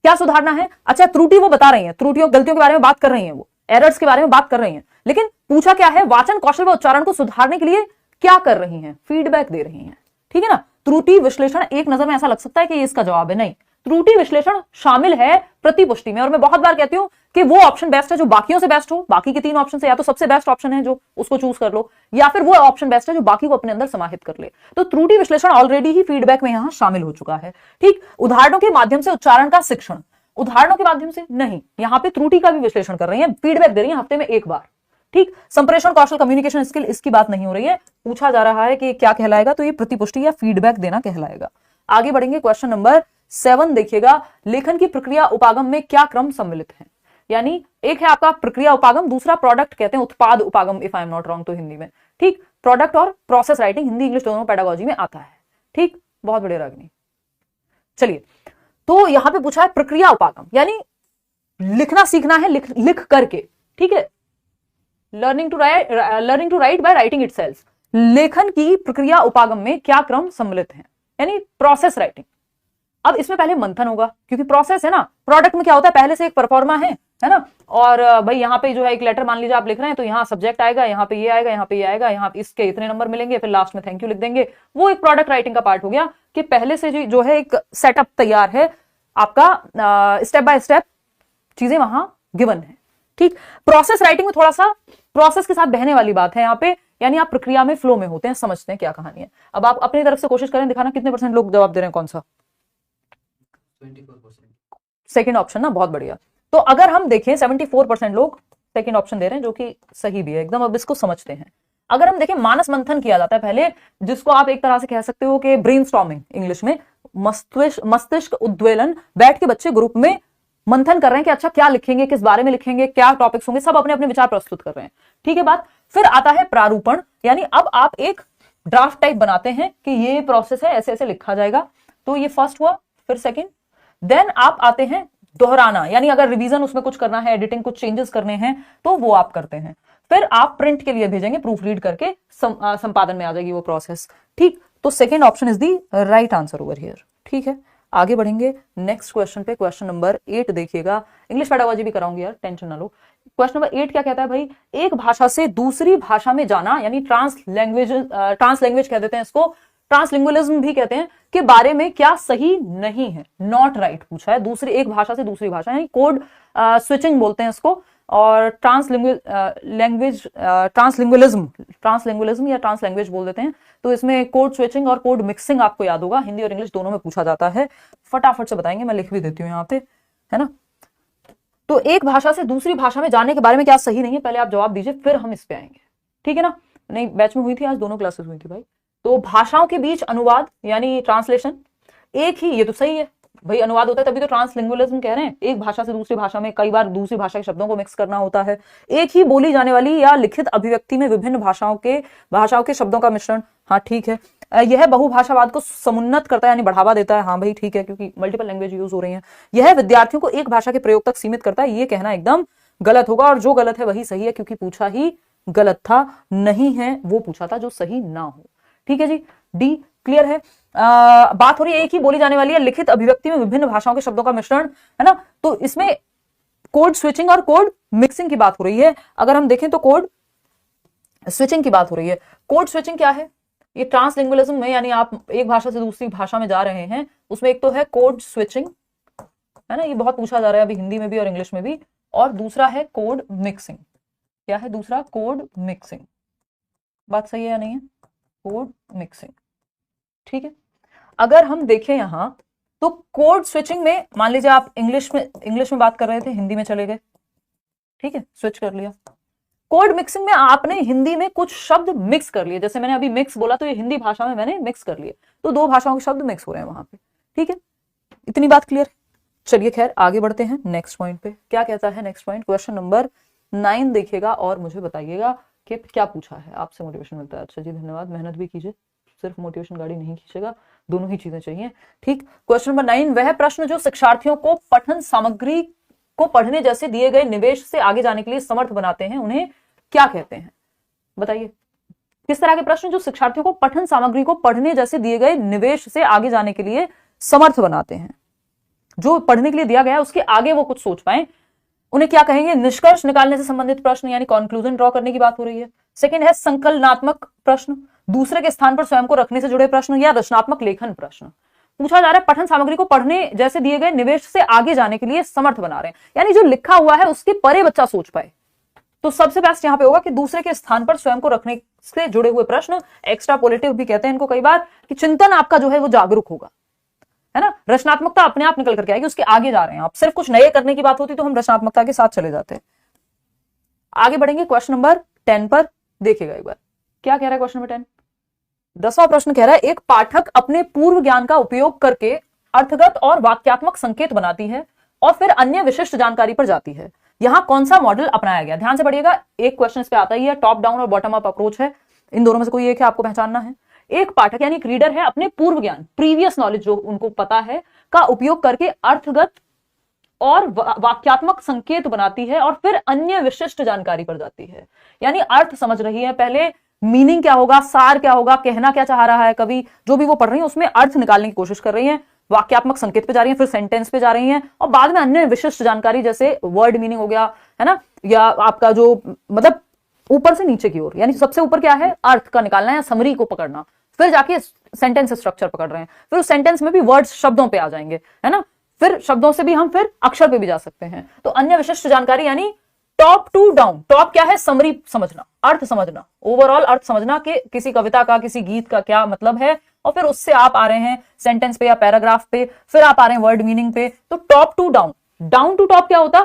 क्या सुधारना है? अच्छा, त्रुटि वो बता रही हैं, त्रुटियों गलतियों के बारे में बात कर रही हैं, वो एरर्स के बारे में बात कर रही हैं, लेकिन पूछा क्या है, वाचन कौशल व उच्चारण को सुधारने के लिए क्या कर रही हैं? फीडबैक दे रही हैं। ठीक है ना। त्रुटि विश्लेषण एक नजर में ऐसा लग सकता है कि ये इसका जवाब है, नहीं, त्रुटि विश्लेषण शामिल है प्रतिपुष्टि में। और मैं बहुत बार कहती हूं कि वो ऑप्शन बेस्ट है जो बाकियों से बेस्ट हो। बाकी के 3 ऑप्शन से या तो सबसे बेस्ट ऑप्शन है जो उसको चूज कर लो, या फिर वो ऑप्शन बेस्ट है जो बाकी को अपने अंदर समाहित कर ले। तो त्रुटि विश्लेषण ऑलरेडी ही फीडबैक में यहां शामिल हो चुका है। ठीक, उदाहरणों के माध्यम से उच्चारण का शिक्षण, उदाहरणों के माध्यम से नहीं, यहां पे त्रुटि का भी विश्लेषण कर रही है, फीडबैक दे रही है हफ्ते में एक बार। ठीक, संप्रेषण कौशल, कम्युनिकेशन स्किल, इसकी बात नहीं हो रही है। पूछा जा रहा है कि क्या कहलाएगा, तो ये प्रतिपुष्टि या फीडबैक देना कहलाएगा। आगे बढ़ेंगे, क्वेश्चन नंबर 7 देखिएगा। लेखन की प्रक्रिया उपागम में क्या क्रम सम्मिलित है? यानी एक है आपका प्रक्रिया उपागम, दूसरा प्रोडक्ट कहते हैं उत्पाद उपागम, if I am not wrong तो हिंदी में। ठीक, प्रोडक्ट और प्रोसेस राइटिंग हिंदी इंग्लिश दोनों पेडागोजी में आता है। ठीक, बहुत बढ़िया रागनी। चलिए, तो यहां पे पूछा है प्रक्रिया उपागम, यानी लिखना सीखना है लिख करके। ठीक है, learning to write by writing itself. लेखन की प्रक्रिया उपागम में क्या क्रम सम्मिलित है, यानी प्रोसेस राइटिंग। अब इसमें पहले मंथन होगा क्योंकि प्रोसेस है ना। प्रोडक्ट में क्या होता है, पहले से एक परफॉर्मा है ना, और भाई यहाँ पे जो है एक लेटर मान लीजिए आप लिख रहे हैं, तो यहाँ सब्जेक्ट आएगा, यहाँ पे ये आएगा, यहाँ पे ये आएगा, यहाँ पे इसके इतने नंबर मिलेंगे, फिर लास्ट में थैंक यू लिख देंगे। वो एक प्रोडक्ट राइटिंग का पार्ट हो गया कि पहले से जो है एक सेटअप तैयार है आपका, स्टेप बाय स्टेप चीजें वहां गिवन है। ठीक, प्रोसेस राइटिंग में थोड़ा सा प्रोसेस के साथ बहने वाली बात है यहाँ पे, यानी आप प्रक्रिया में फ्लो में होते हैं, समझते हैं क्या कहानी है। अब आप अपनी तरफ से कोशिश करें, दिखाना कितने % लोग जवाब दे रहे हैं, कौन सा? 24%। सेकेंड ऑप्शन ना, बहुत बढ़िया। तो अगर हम देखें 74% लोग सेकेंड ऑप्शन दे रहे हैं, जो कि सही भी है एकदम। अब इसको समझते हैं। अगर हम देखें, मानस मंथन किया जाता है पहले, जिसको आप एक तरह से कह सकते हो कि ब्रेनस्टॉर्मिंग इंग्लिश में, मस्तिष्क उद्वेलन, बैठ के बच्चे ग्रुप में मंथन कर रहे हैं कि अच्छा क्या लिखेंगे, किस बारे में लिखेंगे, क्या टॉपिक्स होंगे, सब अपने अपने विचार प्रस्तुत कर रहे हैं। ठीक है बात। फिर आता है प्रारूपण, यानी अब आप एक ड्राफ्ट टाइप बनाते हैं कि ये प्रोसेस है, ऐसे ऐसे लिखा जाएगा। तो ये फर्स्ट हुआ। फिर सेकंड, देन आप आते हैं दोहराना, यानी अगर रिवीजन उसमें कुछ करना है, एडिटिंग कुछ चेंजेस करने हैं तो वो आप करते हैं। फिर आप प्रिंट के लिए भेजेंगे, प्रूफ रीड करके संपादन में आ जाएगी वो प्रोसेस। ठीक, तो second option is the right answer over here. ठीक है, आगे बढ़ेंगे नेक्स्ट क्वेश्चन पे। क्वेश्चन नंबर 8 देखिएगा, इंग्लिश पेडागोजी भी कराऊंगी यार, टेंशन ना लो। क्वेश्चन नंबर 8 क्या कहता है भाई, एक भाषा से दूसरी भाषा में जाना, यानी ट्रांस लैंग्वेज कह देते हैं इसको, ट्रांसलिंगुअलिज्म भी कहते हैं, के बारे में क्या सही नहीं है, नॉट राइट पूछा है। दूसरी एक भाषा से दूसरी भाषा, यानी कोड स्विचिंग बोलते हैं इसको, और ट्रांसलिंगुअलिज्म या ट्रांस लैंग्वेज बोल देते हैं। तो इसमें कोड स्विचिंग और कोड मिक्सिंग आपको याद होगा, हिंदी और इंग्लिश दोनों में पूछा जाता है। फटाफट से बताएंगे, मैं लिख भी देती हूँ यहाँ पे, है ना। तो एक भाषा से दूसरी भाषा में जाने के बारे में क्या सही नहीं है, पहले आप जवाब दीजिए, फिर हम इस पे आएंगे। ठीक है ना। नहीं, बैच में हुई थी आज, दोनों क्लासेस हुई थी भाई। तो भाषाओं के बीच अनुवाद यानी ट्रांसलेशन, एक ही, ये तो सही है भाई, अनुवाद होता है तभी तो ट्रांसलिंगुअलिज्म कह रहे हैं। एक भाषा से दूसरी भाषा में कई बार दूसरी भाषा के शब्दों को मिक्स करना होता है। एक ही बोली जाने वाली या लिखित अभिव्यक्ति में विभिन्न भाषाओं के शब्दों का मिश्रण, हाँ ठीक है। यह बहुभाषावाद को समुन्नत करता है, यानी बढ़ावा देता है, हाँ भाई ठीक है, क्योंकि मल्टीपल लैंग्वेज यूज हो रही है। यह विद्यार्थियों को एक भाषा के प्रयोग तक सीमित करता है, ये कहना एकदम गलत होगा, और जो गलत है वही सही है, क्योंकि पूछा ही गलत था, नहीं है वो पूछा था जो सही ना हो। ठीक है जी, डी क्लियर है। बात हो रही है एक ही बोली जाने वाली है लिखित अभिव्यक्ति में विभिन्न भाषाओं के शब्दों का मिश्रण, है ना। तो इसमें कोड स्विचिंग और कोड मिक्सिंग की बात हो रही है। अगर हम देखें तो कोड स्विचिंग की बात हो रही है। कोड स्विचिंग क्या है, ये ट्रांसलिंगुअलिज्म में, यानी आप एक भाषा से दूसरी भाषा में जा रहे हैं, उसमें एक तो है कोड स्विचिंग, है ना, ये बहुत पूछा जा रहा है अभी हिंदी में भी और इंग्लिश में भी, और दूसरा है कोड मिक्सिंग। क्या है दूसरा? Code mixing. बात सही है या नहीं है? Code mixing. ठीक है, अगर हम देखें यहां तो कोड स्विचिंग में मान लीजिए आप इंग्लिश में बात कर रहे थे, हिंदी में चले गए, ठीक है, स्विच कर लिया। कोड मिक्सिंग में आपने हिंदी में कुछ शब्द मिक्स कर लिए, जैसे मैंने अभी मिक्स बोला तो ये हिंदी भाषा में मैंने मिक्स कर लिए, तो दो भाषाओं के शब्द मिक्स हो रहे हैं वहां पे। ठीक है, इतनी बात क्लियर। चलिए खैर आगे बढ़ते हैं नेक्स्ट पॉइंट पे। क्या कहता है नेक्स्ट पॉइंट? क्वेश्चन नंबर 9 देखिएगा और मुझे बताइएगा कि क्या पूछा है। आपसे मोटिवेशन मिलता है, अच्छा जी धन्यवाद, मेहनत भी कीजिए, सिर्फ मोटिवेशन गाड़ी नहीं खींचेगा, दोनों ही चीजें चाहिए। ठीक, क्वेश्चन नंबर 9, वह प्रश्न जो शिक्षार्थियों को पठन सामग्री को पढ़ने जैसे दिए गए निवेश से आगे जाने के लिए समर्थ बनाते हैं, उन्हें क्या कहते हैं? बताइए, किस तरह के प्रश्न जो शिक्षार्थियों को पठन सामग्री को पढ़ने जैसे दिए गए निवेश से आगे जाने के लिए समर्थ बनाते हैं, जो पढ़ने के लिए दिया गया है उसके आगे वो कुछ सोच पाए, उन्हें क्या कहेंगे? निष्कर्ष निकालने से संबंधित प्रश्न, यानी कंक्लूजन ड्रॉ करने की बात हो रही है। सेकंड है संकलनात्मक प्रश्न, दूसरे के स्थान पर स्वयं को रखने से जुड़े प्रश्न, या रचनात्मक लेखन प्रश्न। पूछा जा रहा है पठन सामग्री को पढ़ने जैसे दिए गए निवेश से आगे जाने के लिए समर्थ बना रहे हैं, यानी जो लिखा हुआ है उसके परे बच्चा सोच पाए। तो सबसे बेस्ट यहां पे होगा कि दूसरे के स्थान पर स्वयं को रखने से जुड़े हुए प्रश्न, एक्स्ट्रापोलेटिव भी कहते हैं इनको कई बार, कि चिंतन आपका जो है वो जागरूक होगा, है ना। रचनात्मकता अपने आप निकल करके आएगी, उसके आगे जा रहे हैं आप, सिर्फ कुछ नए करने की बात होती तो हम रचनात्मकता के साथ चले जाते हैं। आगे बढ़ेंगे क्वेश्चन नंबर 10 पर, देखिएगा एक बार क्या कह रहा है क्वेश्चन नंबर 10। 10वां प्रश्न कह रहा है, एक पाठक अपने पूर्व ज्ञान का उपयोग करके अर्थगत और वाक्यात्मक संकेत बनाती है और फिर अन्य विशिष्ट जानकारी पर जाती है, यहां कौन सा मॉडल अपनाया गया? ध्यान से पढ़िएगा, एक क्वेश्चन इस पे आता ही है, टॉप डाउन और बॉटम अप अप्रोच है, इन दोनों में से कोई एक है, आपको पहचानना है। एक पाठक यानी एक रीडर है, अपने पूर्व ज्ञान, प्रीवियस नॉलेज जो उनको पता है, का उपयोग करके अर्थगत और वाक्यात्मक संकेत बनाती है और फिर अन्य विशिष्ट जानकारी पर जाती है, यानी अर्थ समझ रही है, पहले मीनिंग क्या होगा, सार क्या होगा, कहना क्या चाह रहा है कवि, जो भी वो पढ़ रही है उसमें अर्थ निकालने की कोशिश कर रही है, वाक्यात्मक संकेत पे जा रही है, फिर सेंटेंस पे जा रही हैं, और बाद में अन्य विशिष्ट जानकारी जैसे वर्ड मीनिंग हो गया, है ना, या आपका जो मतलब ऊपर से नीचे की ओर, यानी सबसे ऊपर क्या है, अर्थ का निकालना है, समरी को पकड़ना, फिर जाके सेंटेंस स्ट्रक्चर पकड़ रहे हैं, फिर उस सेंटेंस में भी वर्ड्स शब्दों पे आ जाएंगे, है ना, फिर शब्दों से भी हम फिर अक्षर पे भी जा सकते हैं। तो अन्य विशिष्ट जानकारी यानी टॉप टू डाउन। टॉप क्या है? समरी समझना, अर्थ समझना, ओवरऑल अर्थ समझना कि किसी कविता का, किसी गीत का क्या मतलब है, और फिर उससे आप आ रहे हैं सेंटेंस पे या पैराग्राफ पे, फिर आप आ रहे हैं वर्ड मीनिंग पे। तो top to down, down to top क्या होता,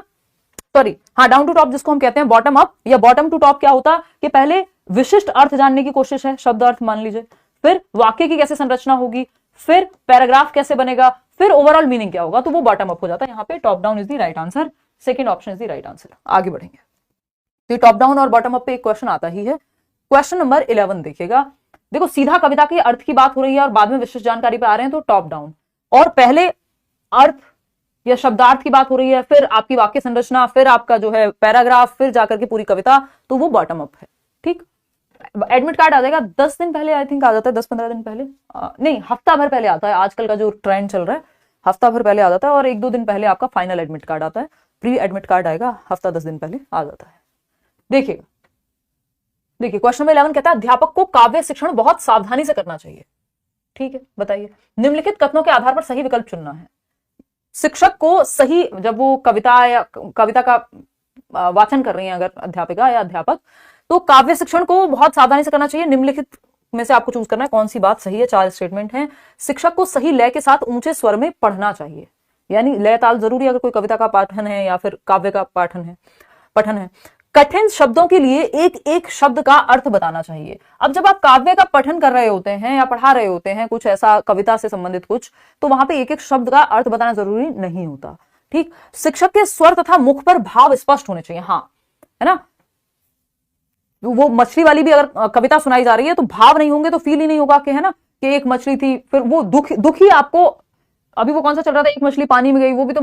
सॉरी हाँ, डाउन टू टॉप जिसको हम कहते हैं बॉटम अप, या बॉटम टू टॉप क्या होता कि पहले विशिष्ट अर्थ जानने की कोशिश है, शब्द अर्थ मान लीजिए, फिर वाक्य की कैसे संरचना होगी, फिर पैराग्राफ कैसे बनेगा, फिर ओवरऑल मीनिंग क्या होगा, तो वो बॉटम अप हो जाता है। यहाँ पे top down is the right answer, second option is the right answer. आगे बढ़ेंगे, तो टॉप डाउन और बॉटम अप पे एक क्वेश्चन आता ही है। क्वेश्चन नंबर 11 देखिएगा। देखो सीधा कविता के अर्थ की बात हो रही है और बाद में विशिष्ट जानकारी पे आ रहे हैं, तो टॉप डाउन, और पहले अर्थ या शब्दार्थ की बात हो रही है, फिर आपकी वाक्य संरचना, फिर आपका जो है पैराग्राफ, फिर जाकर के पूरी कविता, तो वो बॉटम अप है। ठीक, एडमिट कार्ड आ जाएगा 10 दिन पहले, आई थिंक आ जाता है 10-15 दिन पहले, नहीं हफ्ता भर पहले आता है। आजकल का जो ट्रेंड चल रहा है हफ्ता भर पहले आ जाता है, और 1-2 दिन पहले आपका फाइनल एडमिट कार्ड आता है। प्री एडमिट कार्ड आएगा हफ्ता 10 दिन पहले आ जाता है। देखिएगा, देखिए क्वेश्चन नंबर 11 कहता है अध्यापक को काव्य शिक्षण बहुत सावधानी से करना चाहिए। ठीक है, बताइए, निम्नलिखित कथनों के आधार पर सही विकल्प चुनना है। शिक्षक को सही, जब वो कविता या कविता का वाचन कर रही है अगर अध्यापिका या अध्यापक, तो काव्य शिक्षण को बहुत सावधानी से करना चाहिए। निम्नलिखित में से आपको चूज करना है कौन सी बात सही है। 4 स्टेटमेंट हैं। शिक्षक को सही लय के साथ ऊंचे स्वर में पढ़ना चाहिए, यानी लय ताल जरूरी अगर कोई कविता का पाठन है या फिर काव्य का पठन है। कठिन शब्दों के लिए एक एक शब्द का अर्थ बताना चाहिए। अब जब आप काव्य का पठन कर रहे होते हैं या पढ़ा रहे होते हैं कुछ ऐसा कविता से संबंधित कुछ, तो वहां पे एक एक शब्द का अर्थ बताना जरूरी नहीं होता। ठीक, शिक्षक के स्वर तथा मुख पर भाव स्पष्ट होने चाहिए। हाँ, है ना, वो मछली वाली भी अगर कविता सुनाई जा रही है तो भाव नहीं होंगे तो फील ही नहीं होगा कि, है ना, कि एक मछली थी, फिर वो दुख ही आपको, अभी वो कौन सा चल रहा था, एक मछली पानी में गई, वो भी तो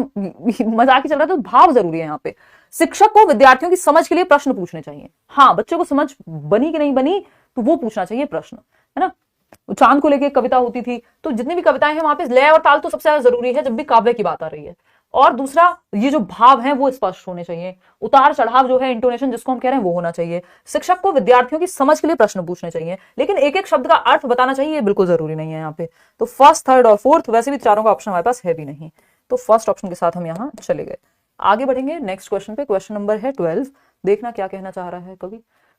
मजाक ही चल रहा था। तो भाव जरूरी है यहाँ पे। शिक्षक को विद्यार्थियों की समझ के लिए प्रश्न पूछने चाहिए। हाँ, बच्चों को समझ बनी कि नहीं बनी तो वो पूछना चाहिए प्रश्न, है ना। चांद को लेकर कविता होती थी, तो जितनी भी कविताएं हैं वहां पे लय और ताल तो सबसे ज्यादा जरूरी है जब भी काव्य की बात आ रही है। और दूसरा, ये जो भाव है वो स्पष्ट होने चाहिए। उतार चढ़ाव जो है, इंटोनेशन जिसको हम कह रहे हैं, वो होना चाहिए। शिक्षक को विद्यार्थियों की समझ के लिए प्रश्न पूछने चाहिए, लेकिन एक एक शब्द का अर्थ बताना चाहिए, ये बिल्कुल जरूरी नहीं है यहाँ पे। तो फर्स्ट, थर्ड और फोर्थ, वैसे भी चारों का ऑप्शन हमारे पास है भी नहीं, तो फर्स्ट ऑप्शन के साथ हम यहाँ चले गए। आगे बढ़ेंगे नेक्स्ट क्वेश्चन पे। क्वेश्चन नंबर है 12। देखना क्या कहना चाह रहा है कवि।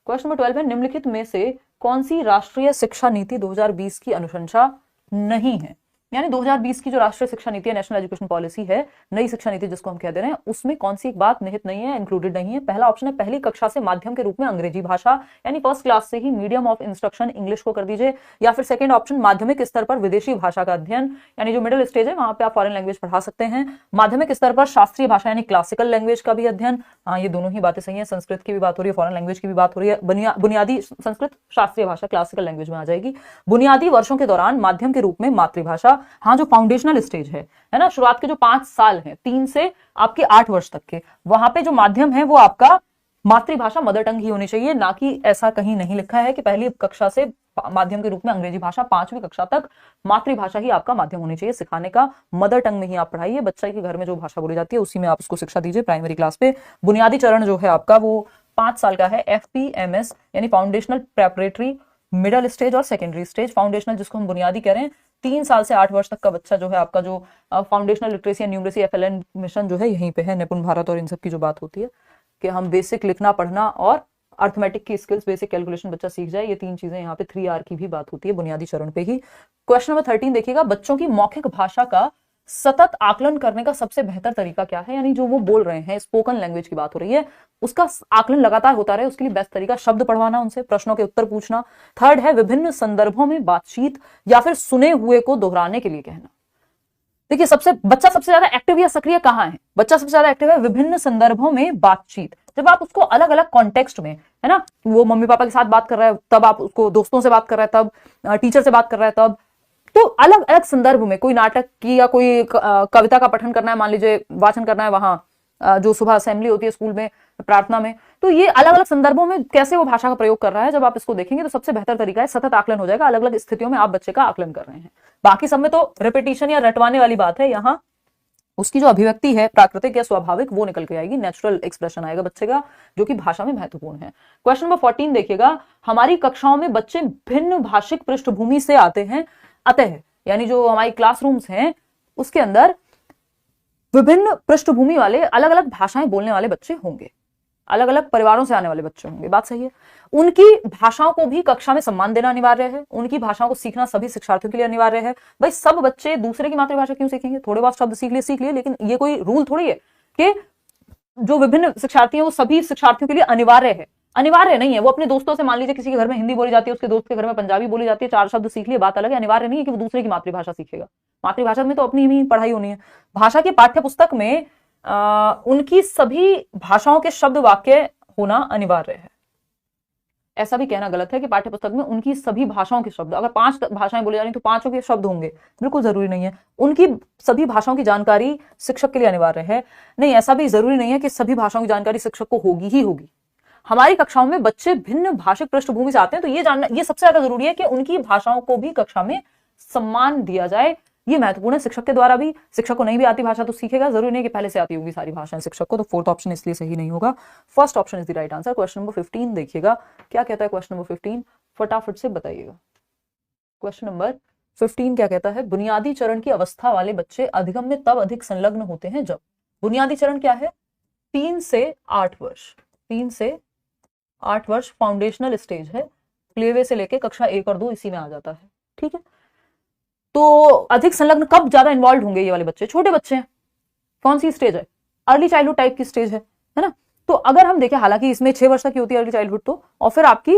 क्वेश्चन नंबर 12 है, निम्नलिखित में से कौन सी राष्ट्रीय शिक्षा नीति 2020 की अनुशंसा नहीं है। यानी 2020 की जो राष्ट्रीय शिक्षा नीति है, नेशनल एजुकेशन पॉलिसी है, नई शिक्षा नीति जिसको हम कह दे रहे हैं, उसमें कौन सी एक बात निहित नहीं है, इंक्लूडेड नहीं है। पहला ऑप्शन है, पहली कक्षा से माध्यम के रूप में अंग्रेजी भाषा, यानी फर्स्ट क्लास से ही मीडियम ऑफ इंस्ट्रक्शन इंग्लिश को कर दीजिए। या फिर सेकंड ऑप्शन, माध्यमिक स्तर पर विदेशी भाषा का अध्ययन, यानी जो मिडिल स्टेज है वहां पे आप फॉरेन लैंग्वेज पढ़ा सकते हैं। माध्यमिक स्तर पर शास्त्रीय भाषा यानी क्लासिकल लैंग्वेज का भी अध्ययन। हाँ, ये दोनों ही बातें सही है। संस्कृत की भी बात हो रही है, फॉरेन लैंग्वेज की भी बात हो रही है। बुनियादी संस्कृत शास्त्रीय भाषा क्लासिकल लैंग्वेज में आ जाएगी। बुनियादी वर्षों के दौरान माध्यम के रूप में मातृभाषा। हाँ, जो फाउंडेशनल स्टेज है ना, शुरुआत के जो 5 साल हैं, 3 से आपके 8 वर्ष तक के, वहां पे जो माध्यम है वो आपका मातृभाषा मदर टंग ही होनी चाहिए। ना कि ऐसा कहीं नहीं लिखा है कि पहली कक्षा से माध्यम के रूप में अंग्रेजी भाषा, 5वीं कक्षा तक मातृभाषा ही आपका माध्यम होनी चाहिए सिखाने का। मदर टंग में ही आप पढ़ाइए। बच्चे के घर में जो भाषा बोली जाती है उसी में आप उसको शिक्षा दीजिए प्राइमरी क्लास पे। बुनियादी चरण जो है आपका वो 5 साल का है। FPMS यानी फाउंडेशनल प्रेपरेटरी, मिडिल स्टेज और सेकेंडरी स्टेज। फाउंडेशनल जिसको हम बुनियादी कह रहे हैं, 3 साल से 8 वर्ष तक का बच्चा जो है आपका, जो foundational literacy and numeracy FLN mission जो है यहीं पे है। निपुण भारत और इन सब की जो बात होती है कि हम बेसिक लिखना पढ़ना और अर्थमेटिक की स्किल्स, बेसिक कैलकुलेशन बच्चा सीख जाए, ये 3 चीजें यहाँ पे 3R की भी बात होती है बुनियादी चरण पे ही। क्वेश्चन नंबर 13 देखिएगा, बच्चों की मौखिक भाषा का सतत आकलन करने का सबसे बेहतर तरीका क्या है। यानी जो वो बोल रहे हैं, स्पोकन लैंग्वेज की बात हो रही है, उसका आकलन लगातार होता रहे, उसके लिए बेस्ट तरीका शब्द पढ़वाना, उनसे प्रश्नों के उत्तर पूछना। थर्ड है, विभिन्न संदर्भों में बातचीत या फिर सुने हुए को दोहराने के लिए कहना। देखिए, बच्चा सबसे ज्यादा एक्टिव या सक्रिय कहाँ है? बच्चा सबसे ज्यादा एक्टिव है विभिन्न संदर्भों में बातचीत। जब आप उसको अलग अलग कॉन्टेक्स्ट में, है ना, वो मम्मी पापा के साथ बात कर रहा है तब, आप उसको दोस्तों से बात कर रहा है तब, टीचर से बात कर रहा है तब, तो अलग अलग संदर्भ में, कोई नाटक की या कोई कविता का पठन करना है, मान लीजिए वाचन करना है वहां, जो सुबह असेंबली होती है स्कूल में, प्रार्थना में, तो ये अलग अलग संदर्भों में कैसे वो भाषा का प्रयोग कर रहा है, जब आप इसको देखेंगे तो सबसे बेहतर तरीका है सतत आकलन हो जाएगा। अलग अलग स्थितियों में आप बच्चे का आकलन कर रहे हैं। बाकी सब में तो रिपीटिशन या रटवाने वाली बात है। यहाँ उसकी जो अभिव्यक्ति है प्राकृतिक या स्वाभाविक, वो निकल के आएगी, नेचुरल एक्सप्रेशन आएगा बच्चे का, जो कि भाषा में महत्वपूर्ण है। क्वेश्चन नंबर 14 देखिएगा, हमारी कक्षाओं में बच्चे भिन्न भाषिक पृष्ठभूमि से आते हैं, अतः यानी जो हमारी क्लासरूम्स हैं उसके अंदर विभिन्न पृष्ठभूमि वाले, अलग अलग भाषाएं बोलने वाले बच्चे होंगे, अलग अलग परिवारों से आने वाले बच्चे होंगे। बात सही है। उनकी भाषाओं को भी कक्षा में सम्मान देना अनिवार्य है। उनकी भाषाओं को सीखना सभी शिक्षार्थियों के लिए अनिवार्य है। भाई, सब बच्चे दूसरे की मातृभाषा क्यों सीखेंगे? थोड़े बहुत शब्द सीख लिए, लेकिन ये कोई रूल थोड़ी है कि जो विभिन्न शिक्षार्थी हैं वो सभी शिक्षार्थियों के लिए अनिवार्य है। अनिवार्य नहीं है। वो अपने दोस्तों से, मान लीजिए किसी के घर में हिंदी बोली जाती है, उसके दोस्त के घर में पंजाबी बोली जाती है, 4 शब्द सीख लिए, बात अलग है। अनिवार्य नहीं है कि वो दूसरे की मातृभाषा सीखेगा। मातृभाषा में तो अपनी ही पढ़ाई होनी है। भाषा की पाठ्य पुस्तक में उनकी सभी भाषाओं के शब्द वाक्य होना अनिवार्य है। ऐसा भी कहना गलत है कि पाठ्य पुस्तक में उनकी सभी भाषाओं के शब्द, अगर 5 भाषाएं बोली जा रही तो 5 के शब्द होंगे, बिल्कुल जरूरी नहीं है। उनकी सभी भाषाओं की जानकारी शिक्षक के लिए अनिवार्य है। नहीं, ऐसा भी जरूरी नहीं है कि सभी भाषाओं की जानकारी शिक्षक को होगी ही होगी। हमारी कक्षाओं में बच्चे भिन्न भाषिक पृष्ठभूमि से आते हैं, तो ये जानना, ये सबसे ज्यादा जरूरी है कि उनकी भाषाओं को भी कक्षा में सम्मान दिया जाए। ये महत्वपूर्ण है शिक्षक के द्वारा भी। शिक्षक को नहीं भी आती भाषा तो सीखेगा, जरूरी नहीं कि पहले से आती होगी सारी भाषाएं शिक्षक को। तो फोर्थ ऑप्शन इसलिए सही नहीं होगा, first option is the right answer. Question number 15 देखिएगा क्या कहता है। क्वेश्चन नंबर 15 फटाफट से बताइएगा। क्वेश्चन नंबर 15 क्या कहता है? बुनियादी चरण की अवस्था वाले बच्चे अधिगम में तब अधिक संलग्न होते हैं जब। बुनियादी चरण क्या है? 3 से 8 वर्ष। 3 से 8 वर्ष फाउंडेशनल स्टेज है, प्लेवे से लेके कक्षा 1 और 2 इसी में आ जाता है। ठीक है, तो अधिक संलग्न कब ज्यादा इन्वॉल्व होंगे ये वाले बच्चे? छोटे बच्चे हैं। कौन सी स्टेज है? अर्ली चाइल्डहुड टाइप की स्टेज है ना। तो अगर हम देखें, हालांकि इसमें 6 वर्ष तक की होती है अर्ली चाइल्डहुड, तो और फिर आपकी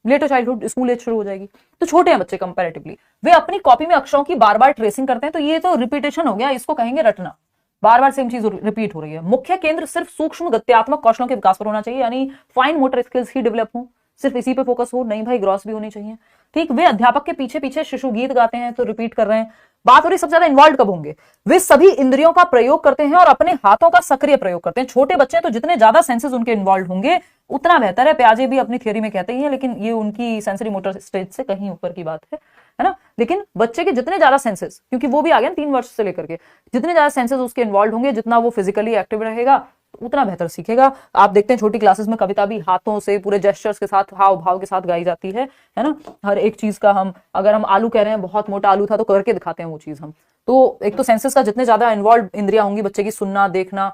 लेटर चाइल्डहुड, स्कूल एज शुरू हो जाएगी। तो छोटे हैं बच्चे कंपैरेटिवली, वे अपनी कॉपी में अक्षरों की बार बार ट्रेसिंग करते हैं। तो ये तो रिपीटेशन हो गया, इसको कहेंगे रटना, बार बार सेम चीज रिपीट हो रही है। मुख्य केंद्र सिर्फ सूक्ष्म गत्यात्मक कौशलों के विकास पर होना चाहिए, यानी फाइन मोटर स्किल्स ही डेवलप हो, सिर्फ इसी पे फोकस हो। नहीं भाई, ग्रॉस भी होनी चाहिए। ठीक, वे अध्यापक के पीछे पीछे शिशु गीत गाते हैं, तो रिपीट कर रहे हैं। बात हो रही सबसे ज्यादा इन्वॉल्व कब होंगे? वे सभी इंद्रियों का प्रयोग करते हैं और अपने हाथों का सक्रिय प्रयोग करते हैं। छोटे बच्चे हैं तो जितने ज्यादा सेंसेस उनके इन्वॉल्व होंगे उतना बेहतर है। प्याजे भी अपनी थ्योरी में कहते ही हैं, लेकिन ये उनकी सेंसरी मोटर स्टेज से कहीं ऊपर की बात है ना। लेकिन बच्चे के जितने ज्यादा सेंसेस, क्योंकि वो भी आ गया 3 वर्ष से लेकर के, जितने ज्यादा सेंसेस उसके इन्वॉल्व होंगे, जितना वो फिजिकली एक्टिव रहेगा, उतना बेहतर सीखेगा। आप देखते हैं छोटी क्लासेस में कविता भी हाथों से, पूरे जेस्चर्स के साथ, हाव भाव के साथ गाई जाती है ना। हर एक चीज का अगर हम आलू कह रहे हैं, बहुत मोटा आलू था, तो करके दिखाते हैं वो चीज हम। तो एक तो सेंसेस का जितने ज्यादा इन्वॉल्व इंद्रियां होंगी बच्चे की, सुनना, देखना,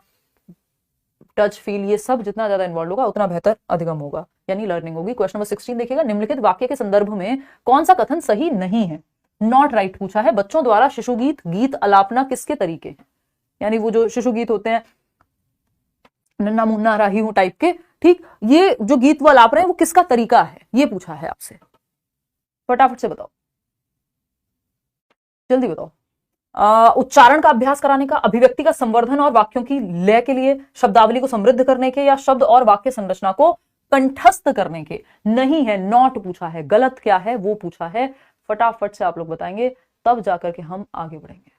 टच, फील, ये सब जितना ज्यादा इन्वॉल्व होगा उतना बेहतर अधिगम होगा, यानी लर्निंग होगी। क्वेश्चन नंबर 16 देखिएगा। निम्नलिखित वाक्य के संदर्भ में कौन सा कथन सही नहीं है? नॉट राइट पूछा है। बच्चों द्वारा शिशु गीत, गीत अलापना किसके तरीके हैं? यानी वो जो शिशु गीत होते हैं, नन्ना मुन्ना राही हूं टाइप के, ठीक, ये जो गीत वो अलाप रहे हैं वो किसका तरीका है, ये पूछा है आपसे। फटाफट से बताओ, जल्दी बताओ। उच्चारण का अभ्यास कराने का, अभिव्यक्ति का संवर्धन और वाक्यों की लय के लिए, शब्दावली को समृद्ध करने के, या शब्द और वाक्य संरचना को कंठस्थ करने के? नहीं है, नॉट पूछा है। गलत क्या है वो पूछा है। फटाफट से आप लोग बताएंगे, तब जाकर के हम आगे बढ़ेंगे।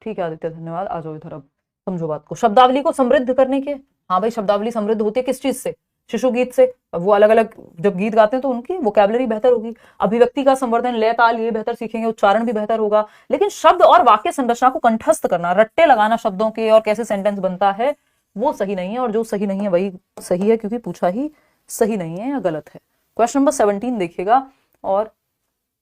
ठीक है आदित्य, धन्यवाद। आ जाओ इधर, अब समझो बात को। शब्दावली को समृद्ध करने के, हाँ भाई, शब्दावली समृद्ध होती है किस चीज से? शिशु गीत से। अब वो अलग अलग जब गीत गाते हैं तो उनकी वोकैबुलरी बेहतर होगी। अभिव्यक्ति का संवर्धन, लय ताल, ये बेहतर सीखेंगे, उच्चारण भी बेहतर होगा। लेकिन शब्द और वाक्य संरचना को कंठस्थ करना, रट्टे लगाना शब्दों के और कैसे सेंटेंस बनता है, वो सही नहीं है। और जो सही नहीं है वही सही है, क्योंकि पूछा ही सही नहीं है या गलत है। क्वेश्चन नंबर 17 देखिएगा और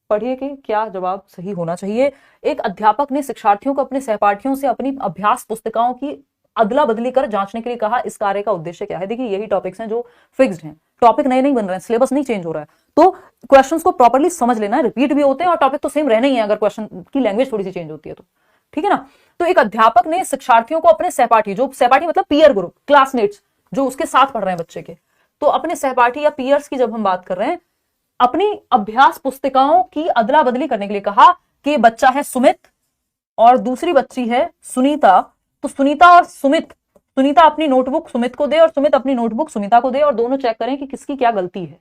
पढ़िए कि क्या जवाब सही होना चाहिए। एक अध्यापक ने शिक्षार्थियों को अपने सहपाठियों से अपनी अभ्यास पुस्तिकाओं की अदला बदली कर जांचने के लिए कहा। इस कार्य का उद्देश्य क्या है? देखिए, यही टॉपिक्स हैं जो फिक्स्ड हैं, टॉपिक नए नहीं बन रहे हैं, सिलेबस नहीं चेंज हो रहा है। तो क्वेश्चंस को प्रॉपर्ली समझ लेना है। रिपीट भी होते हैं और टॉपिक तो सेम रहना ही है, अगर क्वेश्चन की लैंग्वेज थोड़ी सी चेंज होती है तो। ठीक है ना। तो एक अध्यापक ने शिक्षार्थियों को अपने सहपाठी, जो सहपाठी मतलब पीयर ग्रुप, क्लासमेट्स जो उसके साथ पढ़ रहे हैं बच्चे के, तो अपने सहपाठी या पीयर्स की जब हम बात कर रहे हैं, अपनी अभ्यास पुस्तिकाओं की अदला बदली करने के लिए कहा कि बच्चा है सुमित और दूसरी बच्ची है सुनीता। तो सुनीता और सुमित, सुनीता अपनी नोटबुक सुमित को दे और सुमित अपनी नोटबुक सुनीता को दे और दोनों चेक करें कि किसकी क्या गलती है।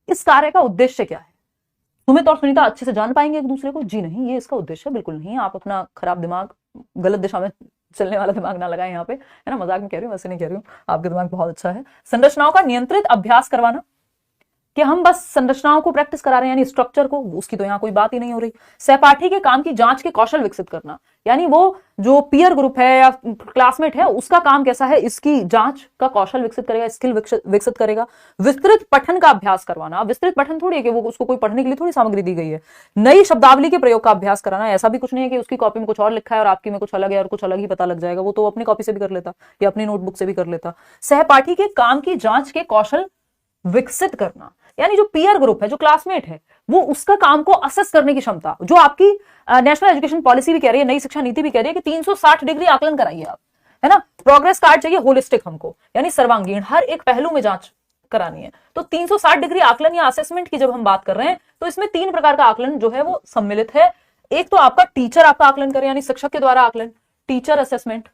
इस कार्य का उद्देश्य क्या है? सुमित और सुनीता अच्छे से जान पाएंगे एक दूसरे को? जी नहीं, ये इसका उद्देश्य बिल्कुल नहीं है। आप अपना खराब दिमाग, गलत दिशा में चलने वाला दिमाग ना लगाएं यहाँ पे, है ना। मजाक में कह रही हूँ, वैसे नहीं कह रही हूँ, आपका दिमाग बहुत अच्छा है। संरचनाओं का नियंत्रित अभ्यास करवाना, कि हम बस संरचनाओं को प्रैक्टिस करा रहे हैं, यानी स्ट्रक्चर को, उसकी तो यहाँ कोई बात ही नहीं हो रही। सहपाठी के काम की जांच के कौशल विकसित करना, यानी वो जो पीयर ग्रुप है या क्लासमेट है उसका काम कैसा है, इसकी जांच का कौशल विकसित करेगा, स्किल विकसित करेगा। विस्तृत पठन का अभ्यास करवाना, विस्तृत पठन थोड़ी है कि वो उसको कोई पढ़ने के लिए थोड़ी सामग्री दी गई है। नई शब्दावली के प्रयोग का अभ्यास कराना, ऐसा भी कुछ नहीं है कि उसकी कॉपी में कुछ और लिखा है और आपकी में कुछ अलग है और कुछ अलग ही पता लग जाएगा, वो तो अपनी कॉपी से भी कर लेता या अपनी नोटबुक से भी कर लेता। सहपाठी के काम की जांच के कौशल विकसित करना, यानी जो पीयर ग्रुप है, जो क्लासमेट है, वो उसका काम को असेस करने की क्षमता, जो आपकी नेशनल एजुकेशन पॉलिसी भी कह रही है, नई शिक्षा नीति भी कह रही है कि 360 डिग्री आकलन कराइए आप, है ना। प्रोग्रेस कार्ड चाहिए होलिस्टिक हमको, यानी सर्वांगीण, हर एक पहलू में जांच करानी है। तो 360 डिग्री आकलन या असेसमेंट की जब हम बात कर रहे हैं तो इसमें 3 प्रकार का आकलन जो है वो सम्मिलित है। एक तो आपका टीचर आपका आकलन करे, यानी शिक्षक के द्वारा आकलन, टीचर असेसमेंट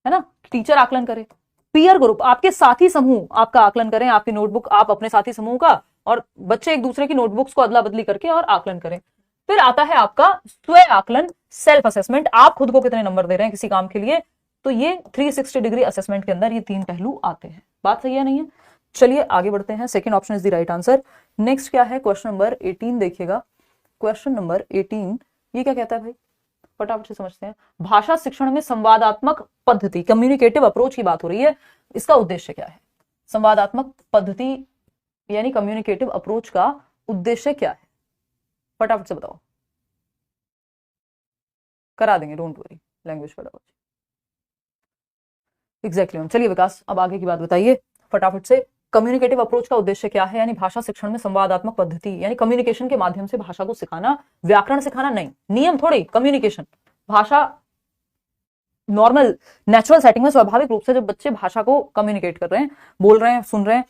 है ना, टीचर आकलन करे। पीयर ग्रुप, आपके साथी समूह आपका आकलन करें, आपकी नोटबुक आप अपने साथी समूह का, और बच्चे एक दूसरे की नोटबुक्स को अदला बदली करके और आकलन करें। फिर आता है आपका स्वयं आकलन, सेल्फ असेसमेंट, आप खुद को कितने नंबर दे रहे हैं किसी काम के लिए। तो ये 360 डिग्री असेसमेंट के अंदर ये 3 पहलू आते हैं। बात सही है नहीं है? चलिए आगे बढ़ते हैं। Second option is the right answer. Next क्या है, क्वेश्चन नंबर 18 देखिएगा। क्वेश्चन नंबर 18 ये क्या कहता है भाई, फटाफट से समझते हैं। भाषा शिक्षण में संवादात्मक पद्धति, कम्युनिकेटिव अप्रोच की बात हो रही है, इसका उद्देश्य क्या है? संवादात्मक पद्धति यानी कम्युनिकेटिव अप्रोच का उद्देश्य क्या है? फटाफट से बताओ, करा देंगे, don't worry, language pedagogy. Exactly. चलिए विकास, अब आगे की बात बताइए फटाफट से। कम्युनिकेटिव अप्रोच का उद्देश्य क्या है? यानी भाषा शिक्षण में संवादात्मक पद्धति यानी कम्युनिकेशन के माध्यम से भाषा को सिखाना, व्याकरण सिखाना नहीं, नियम थोड़ी, कम्युनिकेशन। भाषा नॉर्मल नेचुरल सेटिंग में स्वाभाविक रूप से जब बच्चे भाषा को कम्युनिकेट कर रहे हैं, बोल रहे हैं, सुन रहे हैं,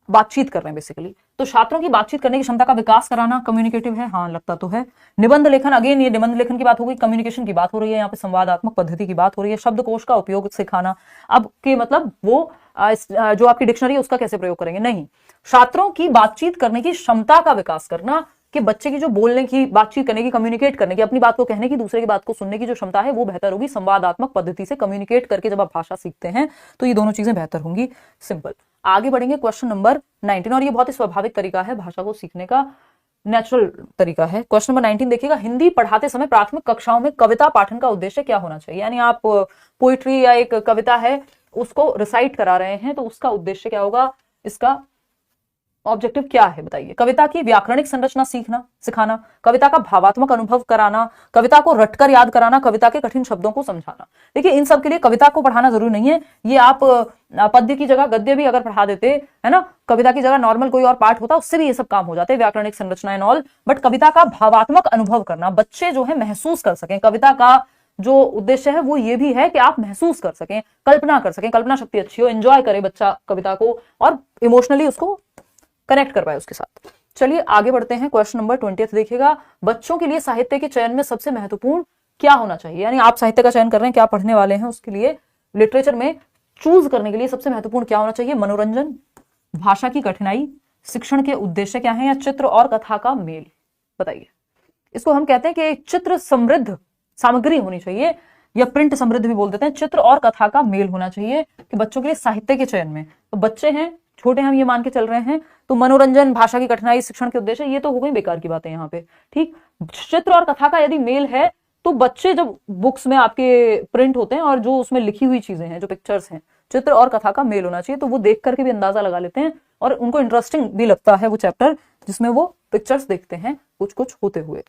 बातचीत कर रहे हैं बेसिकली, तो छात्रों की बातचीत करने की क्षमता का विकास कराना कम्युनिकेटिव है। हाँ लगता तो है। निबंध लेखन, अगेन ये निबंध लेखन की बात हो गई, कम्युनिकेशन की बात हो रही है, यहाँ पे संवादात्मक पद्धति की बात हो रही है। शब्दकोश का उपयोग सिखाना, अब के मतलब वो जो आपकी डिक्शनरी है उसका कैसे प्रयोग करेंगे, नहीं, छात्रों की बातचीत करने की क्षमता का विकास करना, कि बच्चे की जो बोलने की, बातचीत करने की, कम्युनिकेट करने की, अपनी बात को कहने की, दूसरे की बात को सुनने की जो क्षमता है वो बेहतर होगी। संवादात्मक पद्धति से कम्युनिकेट करके जब आप भाषा सीखते हैं तो ये दोनों चीजें बेहतर होंगी। सिंपल। आगे बढ़ेंगे क्वेश्चन नंबर 19, और ये बहुत ही स्वाभाविक तरीका है भाषा को सीखने का, नेचुरल तरीका है। क्वेश्चन नंबर 19 देखिएगा। हिंदी पढ़ाते समय प्राथमिक कक्षाओं में कविता पाठन का उद्देश्य क्या होना चाहिए? यानी आप पोइट्री या एक कविता है उसको रिसाइट करा रहे हैं तो उसका उद्देश्य क्या होगा, इसका ऑब्जेक्टिव क्या है बताइए। कविता की व्याकरणिक संरचना सिखाना, कविता का भावात्मक अनुभव कराना, कविता को रटकर याद कराना, कविता के कठिन शब्दों को समझाना। देखिए इन सब के लिए कविता को पढ़ाना जरूरी नहीं है, ये आप पद्य की जगह गद्य भी अगर पढ़ा देते है ना, कविता की जगह नॉर्मल कोई और पाठ होता उससे भी ये सब काम हो जाते, व्याकरणिक संरचना एंड ऑल। बट कविता का भावात्मक अनुभव करना, बच्चे जो है महसूस कर सकें, कविता का जो उद्देश्य है वो ये भी है कि आप महसूस कर सकें, कल्पना कर सकें, कल्पना शक्ति अच्छी हो, एंजॉय करे बच्चा कविता को और इमोशनली उसको कनेक्ट कर पाए उसके साथ। चलिए आगे बढ़ते हैं। क्वेश्चन नंबर 20 देखिएगा। बच्चों के लिए साहित्य के चयन में सबसे महत्वपूर्ण क्या होना चाहिए? यानी आप साहित्य का चयन कर रहे हैं, क्या पढ़ने वाले हैं, उसके लिए लिटरेचर में चूज करने के लिए सबसे महत्वपूर्ण क्या होना चाहिए? मनोरंजन, भाषा की कठिनाई, शिक्षण के उद्देश्य क्या है, या चित्र और कथा का मेल? बताइए। इसको हम कहते हैं कि चित्र समृद्ध सामग्री होनी चाहिए, या प्रिंट समृद्ध भी बोल देते हैं। चित्र और कथा का मेल होना चाहिए कि बच्चों के लिए साहित्य के चयन में। तो बच्चे हैं छोटे, हम ये मान के चल रहे हैं, तो मनोरंजन, भाषा की कठिनाई, शिक्षण के उद्देश्य, ये तो हो गई बेकार की बातें यहाँ पे, ठीक। चित्र और कथा का यदि मेल है तो बच्चे जब बुक्स में आपके प्रिंट होते हैं और जो उसमें लिखी हुई चीजें हैं, जो पिक्चर्स हैं, चित्र और कथा का मेल होना चाहिए, तो वो देख करके भी अंदाजा लगा लेते हैं और उनको इंटरेस्टिंग भी लगता है वो चैप्टर जिसमें वो पिक्चर्स देखते हैं कुछ कुछ होते हुए।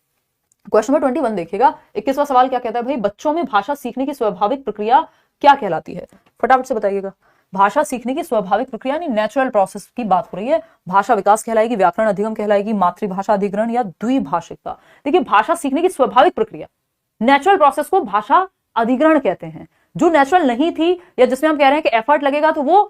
क्वेश्चन नंबर 21 देखिएगा। 21वां सवाल क्या कहता है भाई, बच्चों में भाषा सीखने की स्वाभाविक प्रक्रिया क्या कहलाती है? फटाफट से बताइएगा। भाषा सीखने की स्वाभाविक प्रक्रिया यानी नेचुरल प्रोसेस की बात हो रही है। भाषा विकास कहलाएगी, व्याकरण अधिगम कहलाएगी, मातृभाषा अधिग्रहण या द्विभाषिकता। देखिए भाषा सीखने की स्वाभाविक प्रक्रिया, नेचुरल प्रोसेस को भाषा अधिग्रहण कहते हैं। जो नेचुरल नहीं थी या जिसमें हम कह रहे हैं कि एफर्ट लगेगा, तो वो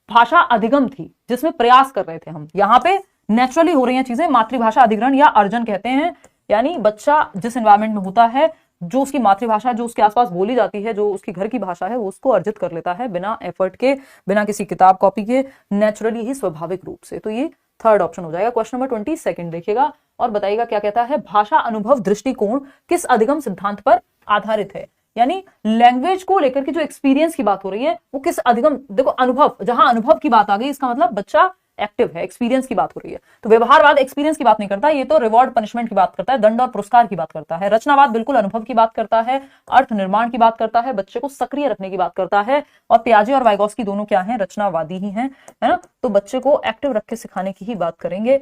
भाषा अधिगम थी, जिसमें प्रयास कर रहे थे हम। यहाँ पे नेचुरली हो रही हैं चीजें, मातृभाषा अधिग्रहण या अर्जन कहते हैं। यानी बच्चा जिस एनवायरमेंट में होता है, जो उसकी मातृभाषा, जो उसके आसपास बोली जाती है, जो उसकी घर की भाषा है, वो उसको अर्जित कर लेता है बिना एफर्ट के, बिना किसी किताब कॉपी के, नेचुरली ही, स्वाभाविक रूप से। तो ये थर्ड ऑप्शन हो जाएगा। क्वेश्चन नंबर 22 देखिएगा और बताइएगा क्या कहता है। भाषा अनुभव दृष्टिकोण किस अधिगम सिद्धांत पर आधारित है? यानी लैंग्वेज को लेकर के जो एक्सपीरियंस की बात हो रही है वो किस अधिगम, देखो अनुभव, जहां अनुभव की बात आ गई इसका मतलब बच्चा एक्टिव है, एक्सपीरियंस की बात हो रही है। तो व्यवहारवाद एक्सपीरियंस की बात नहीं करता, ये तो रिवॉर्ड पनिशमेंट की बात करता है, दंड और पुरस्कार की बात करता है। रचनावाद बिल्कुल अनुभव की बात करता है, अर्थ निर्माण की बात करता है, बच्चे को सक्रिय रखने की बात करता है। और पियाजे और वाइगोस्की दोनों क्या हैं? रचनावादी ही हैं, है ना। तो बच्चे को एक्टिव रख के सिखाने की ही बात करेंगे।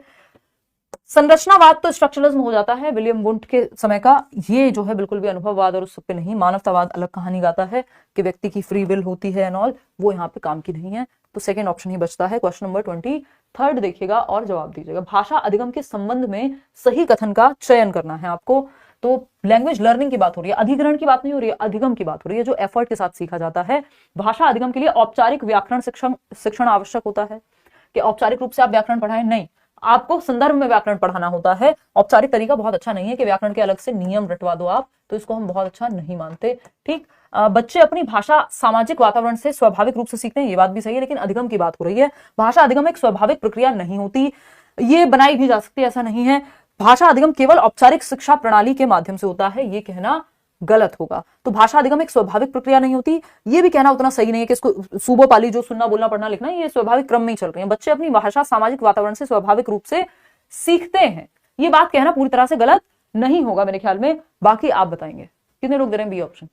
संरचनावाद तो स्ट्रक्चरलिज्म हो जाता है विलियम वुंट के समय का, ये जो है बिल्कुल भी अनुभववाद और उस सब पे नहीं। मानवतावाद अलग कहानी गाता है कि व्यक्ति की फ्री विल होती है एंड ऑल, वो यहाँ पे काम की नहीं है। तो सेकंड ऑप्शन ही बचता है। क्वेश्चन नंबर 23 देखिएगा और जवाब दीजिएगा। भाषा अधिगम के संबंध में सही कथन का चयन करना है आपको। तो लैंग्वेज लर्निंग की बात हो रही है, अधिग्रहण की बात नहीं हो रही है, अधिगम की बात हो रही है, जो एफर्ट के साथ सीखा जाता है। भाषा अधिगम के लिए औपचारिक व्याकरण शिक्षण आवश्यक होता है कि औपचारिक रूप से आप व्याकरण पढ़ाएं, नहीं, आपको संदर्भ में व्याकरण पढ़ाना होता है। औपचारिक तरीका बहुत अच्छा नहीं है कि व्याकरण के अलग से नियम रटवा दो आप, तो इसको हम बहुत अच्छा नहीं मानते। ठीक, बच्चे अपनी भाषा सामाजिक वातावरण से स्वाभाविक रूप से सीखते हैं, ये बात भी सही है, लेकिन अधिगम की बात हो रही है। भाषा अधिगम एक स्वाभाविक प्रक्रिया नहीं होती, ये बनाई भी जा सकती है, ऐसा नहीं है। भाषा अधिगम केवल औपचारिक शिक्षा प्रणाली के माध्यम से होता है, ये कहना गलत होगा। तो भाषा अधिगम एक स्वाभाविक प्रक्रिया नहीं होती, ये भी कहना उतना सही नहीं है कि इसको सूबो पाली जो सुनना बोलना पढ़ना लिखना ये स्वाभाविक क्रम में ही चल रही है। बच्चे अपनी भाषा सामाजिक वातावरण से स्वाभाविक रूप से सीखते हैं, ये बात कहना पूरी तरह से गलत नहीं होगा मेरे ख्याल में। बाकी आप बताएंगे कितने लोग दे रहे हैं बी ऑप्शन?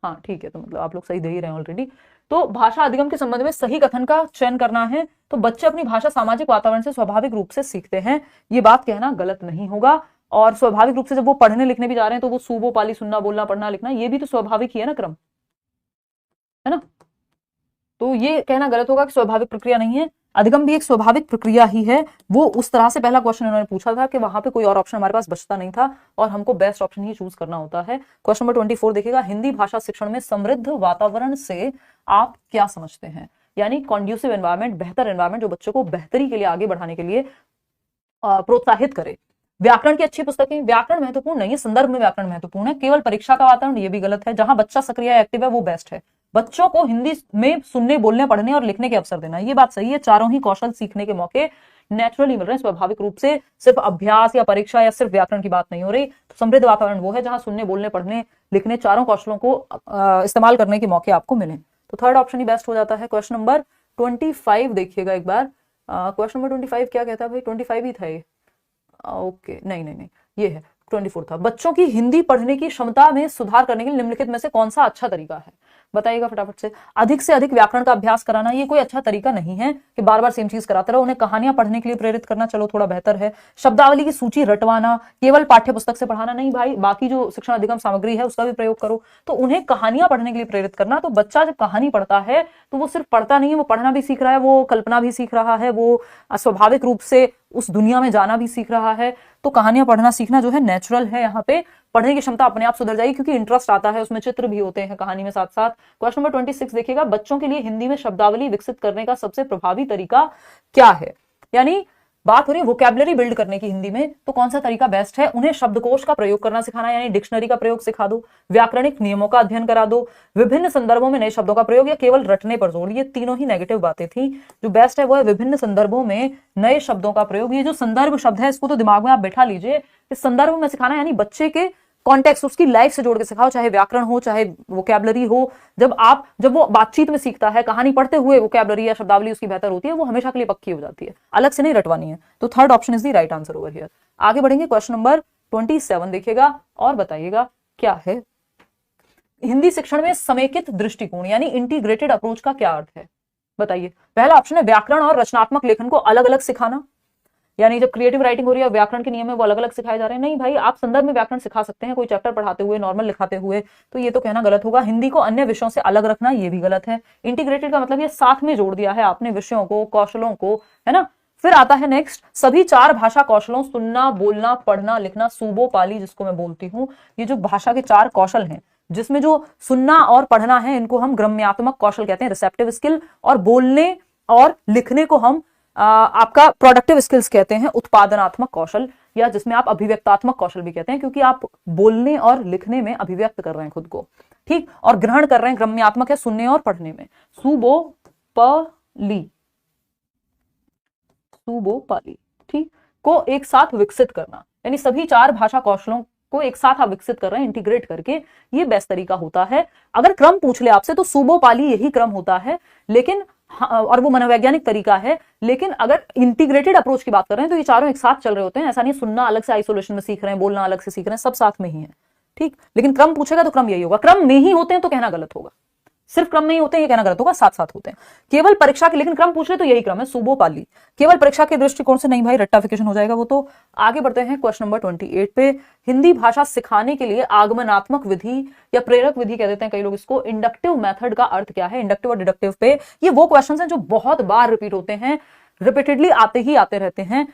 हाँ ठीक है, तो मतलब आप लोग सही दे ही रहे हैं ऑलरेडी। तो भाषा अधिगम के संबंध में सही कथन का चयन करना है, तो बच्चे अपनी भाषा सामाजिक वातावरण से स्वाभाविक रूप से सीखते हैं, ये बात कहना गलत नहीं होगा। और स्वाभाविक रूप से जब वो पढ़ने लिखने भी जा रहे हैं तो वो सूबो पाली सुनना बोलना पढ़ना लिखना ये भी तो स्वाभाविक ही है ना, क्रम है ना, तो ये कहना गलत होगा कि स्वाभाविक प्रक्रिया नहीं है। अधिगम भी एक स्वाभाविक प्रक्रिया ही है। वो उस तरह से पहला क्वेश्चन उन्होंने पूछा था कि वहां पे कोई और ऑप्शन हमारे पास बचता नहीं था और हमको बेस्ट ऑप्शन ही चूज करना होता है। क्वेश्चन नंबर 24 देखिएगा, हिंदी भाषा शिक्षण में समृद्ध वातावरण से आप क्या समझते हैं? यानी कॉन्ड्यूसिव एनवायरमेंट, बेहतर एनवायरमेंट जो बच्चों को बेहतरी के लिए आगे बढ़ाने के लिए प्रोत्साहित करे। व्याकरण की अच्छी पुस्तकें, व्याकरण महत्वपूर्ण नहीं है, संदर्भ में व्याकरण महत्वपूर्ण है। केवल परीक्षा का वातावरण, ये भी गलत है। जहां बच्चा सक्रिय एक्टिव है वो बेस्ट है। बच्चों को हिंदी में सुनने बोलने पढ़ने और लिखने के अवसर देना, ये बात सही है। चारों ही कौशल सीखने के मौके नेचुरली मिल रहे हैं, स्वाभाविक रूप से। सिर्फ अभ्यास या परीक्षा या सिर्फ व्याकरण की बात नहीं हो रही। तो समृद्ध वातावरण वो है जहां सुनने बोलने पढ़ने लिखने चारों कौशलों को इस्तेमाल करने के मौके आपको मिले। तो थर्ड ऑप्शन ही बेस्ट हो जाता है। क्वेश्चन नंबर 25 देखिएगा एक बार। क्वेश्चन नंबर 25 क्या कहता है भाई? 25 ही था ये, ओके नहीं, ये है 24 था। बच्चों की हिंदी पढ़ने की क्षमता में सुधार करने के लिए निम्नलिखित में से कौन सा अच्छा तरीका है? बताइएगा फटाफट से अधिक व्याकरण का अभ्यास कराना, ये कोई अच्छा तरीका नहीं है कि बार बार सेम चीज कराते रहो। उन्हें कहानियां पढ़ने के लिए प्रेरित करना, चलो थोड़ा बेहतर है। शब्दावली की सूची रटवाना, केवल पाठ्य पुस्तक से पढ़ाना नहीं भाई, बाकी जो शिक्षण अधिगम सामग्री है उसका भी प्रयोग करो। तो उन्हें कहानियां पढ़ने के लिए प्रेरित करना, तो बच्चा जब कहानी पढ़ता है तो वो सिर्फ पढ़ता नहीं है, वो पढ़ना भी सीख रहा है, वो कल्पना भी सीख रहा है, वो स्वाभाविक रूप से उस दुनिया में जाना भी सीख रहा है। तो कहानियां पढ़ना सीखना जो है नेचुरल है, यहाँ पे पढ़ने की क्षमता अपने आप सुधर जाएगी क्योंकि इंटरेस्ट आता है, उसमें चित्र भी होते हैं कहानी में साथ साथ। क्वेश्चन नंबर 26 देखिएगा, बच्चों के लिए हिंदी में शब्दावली विकसित करने का सबसे प्रभावी तरीका क्या है? यानी बात हो रही है वोकैबुलरी बिल्ड करने की हिंदी में, तो कौन सा तरीका बेस्ट है? उन्हें शब्दकोश का प्रयोग करना सिखाना, यानी डिक्शनरी का प्रयोग सिखा दो, व्याकरणिक नियमों का अध्ययन करा दो, विभिन्न संदर्भों में नए शब्दों का प्रयोग, या केवल रटने पर जोर। ये तीनों ही नेगेटिव बातें थी। जो बेस्ट है वो है विभिन्न संदर्भों में नए शब्दों का प्रयोग। ये जो संदर्भ शब्द है इसको तो दिमाग में आप बैठा लीजिए, इस संदर्भ में सिखाना, यानी बच्चे के कॉन्टेक्स्ट, उसकी लाइफ से जोड़ के सिखाओ, चाहे व्याकरण हो चाहे वोकैबुलरी हो। जब वो बातचीत में सीखता है, कहानी पढ़ते हुए वोकैबुलरी या शब्दावली उसकी बेहतर होती है, वो हमेशा के लिए पक्की हो जाती है, अलग से नहीं रटवानी है। तो third option is the right answer over here. आगे बढ़ेंगे, क्वेश्चन नंबर 27 देखिएगा और बताइएगा क्या है। हिंदी शिक्षण में समेकित दृष्टिकोण यानी इंटीग्रेटेड अप्रोच का क्या अर्थ है? बताइए। पहला ऑप्शन है व्याकरण और रचनात्मक लेखन को अलग अलग सिखाना, यानी जब क्रिएटिव राइटिंग हो रही है व्याकरण के नियम है वो अलग अलग सिखाए जा रहे हैं। नहीं भाई, आप संदर्भ में व्याकरण सिखा सकते हैं, कोई चैप्टर पढ़ाते हुए, नॉर्मल लिखाते हुए, तो ये तो कहना गलत होगा। हिंदी को अन्य विषयों से अलग रखना, ये भी गलत है। इंटीग्रेटेड का मतलब ये साथ में जोड़ दिया है आपने विषयों को, कौशलों को, है ना। फिर आता है नेक्स्ट, सभी 4 भाषा कौशलों सुनना बोलना पढ़ना लिखना, सूबो पाली जिसको मैं बोलती हूँ, ये जो भाषा के 4 कौशल हैं, जिसमें जो सुनना और पढ़ना है इनको हम ग्रम्यात्मक कौशल कहते हैं, रिसेप्टिव स्किल, और बोलने और लिखने को हम आपका प्रोडक्टिव स्किल्स कहते हैं, उत्पादनात्मक कौशल, या जिसमें आप अभिव्यक्तात्मक कौशल भी कहते हैं, क्योंकि आप बोलने और लिखने में अभिव्यक्त कर रहे हैं खुद को, ठीक, और ग्रहण कर रहे हैं, ग्रम्यात्मक है सुनने और पढ़ने में। सूबो पाली, ठीक, को एक साथ विकसित करना, यानी सभी 4 भाषा कौशलों को एक साथ आप विकसित कर रहे हैं इंटीग्रेट करके, ये बेस्ट तरीका होता है। अगर क्रम पूछ ले आपसे तो सूबो पाली यही क्रम होता है, लेकिन और वो मनोवैज्ञानिक तरीका है। लेकिन अगर इंटीग्रेटेड अप्रोच की बात कर रहे हैं तो ये चारों एक साथ चल रहे होते हैं। ऐसा नहीं सुनना अलग से आइसोलेशन में सीख रहे हैं, बोलना अलग से सीख रहे हैं, सब साथ में ही है, ठीक। लेकिन क्रम पूछेगा तो क्रम यही होगा। क्रम नहीं होते हैं तो कहना गलत होगा, सिर्फ क्रम नहीं होते हैं ये कहना गलत होगा, साथ साथ होते हैं। केवल परीक्षा के, लेकिन क्रम पूछ ले तो यही क्रम है, सूबो पाली। केवल परीक्षा के दृष्टिकोण से नहीं भाई, रट्टाफिकेशन हो जाएगा वो तो। आगे बढ़ते हैं क्वेश्चन नंबर 28 पे। हिंदी भाषा सिखाने के लिए आगमनात्मक विधि या प्रेरक विधि कह देते हैं कई लोग इसको, इंडक्टिव मेथड का अर्थ क्या है? इंडक्टिव और डिडक्टिव पे ये वो क्वेश्चन हैं जो बहुत बार रिपीट होते हैं, रिपीटेडली आते ही आते रहते हैं।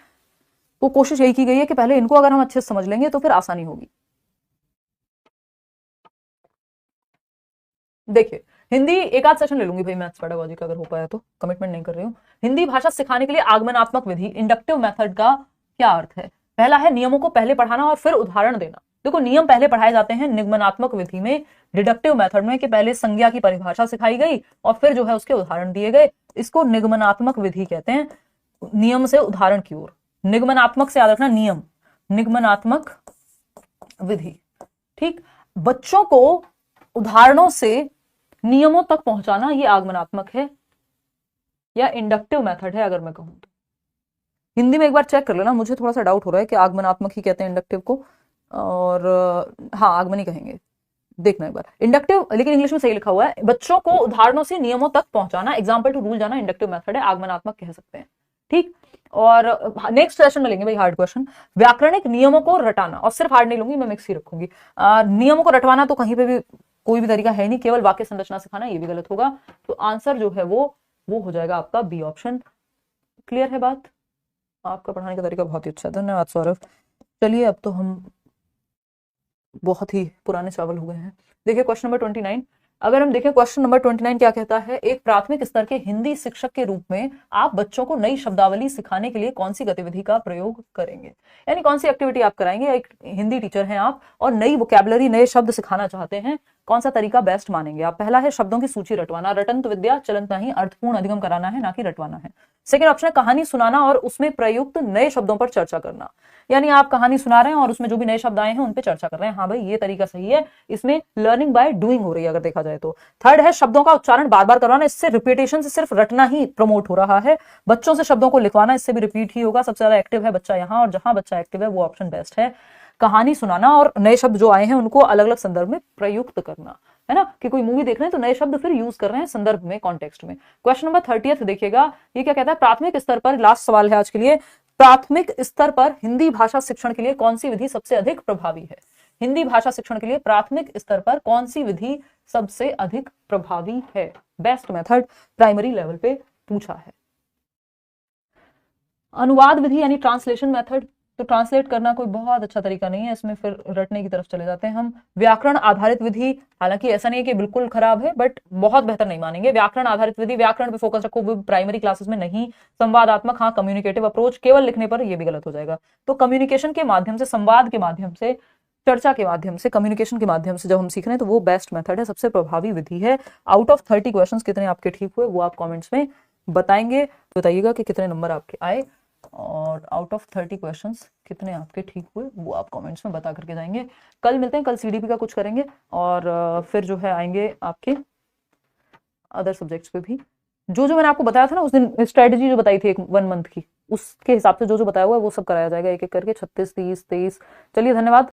तो कोशिश यही की गई है कि पहले इनको अगर हम अच्छे से समझ लेंगे तो फिर आसानी होगी। देखिए, हिंदी एक आध सेशन ले लूंगी भाई मैथ्स पेडागोजी का, अगर हो पाया तो, कमिटमेंट नहीं कर रही हूँ। हिंदी भाषा सिखाने के लिए आगमनात्मक विधि इंडक्टिव मेथड का क्या अर्थ है? पहला है नियमों को पहले पढ़ाना और फिर उदाहरण देना। देखो, नियम पहले पढ़ाए जाते हैं निगमनात्मक विधि में, डिडक्टिव मेथड में, कि पहले संज्ञा की परिभाषा सिखाई गई और फिर जो है उसके उदाहरण दिए गए। इसको निगमनात्मक विधि कहते हैं, नियम से उदाहरण की ओर। निगमनात्मक से याद रखना, नियम, निगमनात्मक विधि। ठीक, बच्चों को उदाहरणों से नियमों तक पहुंचाना, ये आगमनात्मक है या इंडक्टिव मेथड है अगर मैं कहूं तो। हिंदी में एक बार चेक कर लेना, मुझे थोड़ा सा डाउट हो रहा है कि आगमनात्मक ही कहते हैं इंडक्टिव को, और हाँ आगमनी कहेंगे, देखना एक बार। इंडक्टिव लेकिन इंग्लिश में सही लिखा हुआ है, बच्चों को उदाहरणों से नियमों तक पहुंचाना, एग्जाम्पल टू रूल जाना इंडक्टिव मेथड है, आगमनात्मक कह सकते हैं। ठीक, और नेक्स्ट सेशन में लेंगे भाई हार्ड क्वेश्चन, व्याकरणिक नियमों को रटाना, और सिर्फ हार्ड नहीं लूंगी मैं, मिक्स ही रखूंगी। नियमों को रटवाना तो कहीं पे भी कोई भी तरीका है नहीं, केवल वाक्य संरचना सिखाना, ये भी गलत होगा। तो आंसर जो है वो हो जाएगा आपका बी ऑप्शन। क्लियर है बात? आपका पढ़ाने का तरीका बहुत ही अच्छा है, धन्यवाद सौरभ। चलिए अब तो हम बहुत ही पुराने चावल हो गए हैं। देखिए क्वेश्चन नंबर 29, अगर हम देखें क्वेश्चन नंबर 29 क्या कहता है, एक प्राथमिक स्तर के हिंदी शिक्षक के रूप में आप बच्चों को नई शब्दावली सिखाने के लिए कौन सी गतिविधि का प्रयोग करेंगे, यानी कौन सी एक्टिविटी आप कराएंगे। एक हिंदी टीचर हैं आप और नई वोकैबुलरी, नए शब्द सिखाना चाहते हैं, कौन सा तरीका बेस्ट मानेंगे आप? पहला है शब्दों की सूची रटवाना, रटंत विद्या चलंत नहीं, अर्थपूर्ण अधिगम कराना है, ना कि रटवाना है। सेकेंड ऑप्शन है कहानी सुनाना और उसमें प्रयुक्त नए शब्दों पर चर्चा करना, यानी आप कहानी सुना रहे हैं और उसमें जो भी नए शब्द आए हैं उन पे चर्चा कर रहे हैं। हाँ भाई ये तरीका सही है, इसमें लर्निंग बाय डूइंग हो रही है अगर देखा जाए तो। थर्ड है शब्दों का उच्चारण बार बार करवाना, इससे रिपीटेशन से सिर्फ रटना ही प्रमोट हो रहा है। बच्चों से शब्दों को लिखवाना, इससे भी रिपीट ही होगा। सबसे ज्यादा एक्टिव है बच्चा यहाँ, और जहां बच्चा एक्टिव है वो ऑप्शन बेस्ट है। कहानी सुनाना और नए शब्द जो आए हैं उनको अलग अलग संदर्भ में प्रयुक्त करना, है ना, कि कोई मूवी देख रहे हैं तो नए शब्द फिर यूज कर रहे हैं संदर्भ में, कॉन्टेक्स्ट में। क्वेश्चन नंबर 30 देखिएगा, ये क्या कहता है, प्राथमिक स्तर पर, लास्ट सवाल है आज के लिए, प्राथमिक स्तर पर हिंदी भाषा शिक्षण के लिए कौन सी विधि सबसे अधिक प्रभावी है? हिंदी भाषा शिक्षण के लिए प्राथमिक स्तर पर कौन सी विधि सबसे अधिक प्रभावी है? बेस्ट मेथड प्राइमरी लेवल पे पूछा है। अनुवाद विधि यानी ट्रांसलेशन मेथड, तो ट्रांसलेट करना कोई बहुत अच्छा तरीका नहीं है, इसमें फिर रटने की तरफ चले जाते हैं हम। व्याकरण आधारित विधि, हालांकि ऐसा नहीं है कि बिल्कुल खराब है, बट बहुत बेहतर नहीं मानेंगे। व्याकरण आधारित विधि, व्याकरण पे फोकस रखो, वो प्राइमरी क्लासेस में नहीं। संवादात्मक, हाँ कम्युनिकेटिव अप्रोच, केवल लिखने पर ये भी गलत हो जाएगा। तो कम्युनिकेशन के माध्यम से, संवाद के माध्यम से, चर्चा के माध्यम से, कम्युनिकेशन के माध्यम से जब हम सीख रहे हैं तो वो बेस्ट मेथड है, सबसे प्रभावी विधि है। आउट ऑफ 30 क्वेश्चन कितने आपके ठीक हुए वो आप कॉमेंट्स में बताएंगे, बताइएगा कि कितने नंबर आपके आए, और आउट ऑफ 30 क्वेश्चंस कितने आपके ठीक हुए वो आप कमेंट्स में बता करके जाएंगे। कल मिलते हैं, कल सीडीपी का कुछ करेंगे, और फिर जो है आएंगे आपके अदर सब्जेक्ट्स पे भी। जो जो मैंने आपको बताया था ना उस दिन, स्ट्रेटेजी जो बताई थी एक 1 मंथ की, उसके हिसाब से जो जो बताया हुआ है वो सब कराया जाएगा एक एक करके, 36, 30, 23। चलिए धन्यवाद।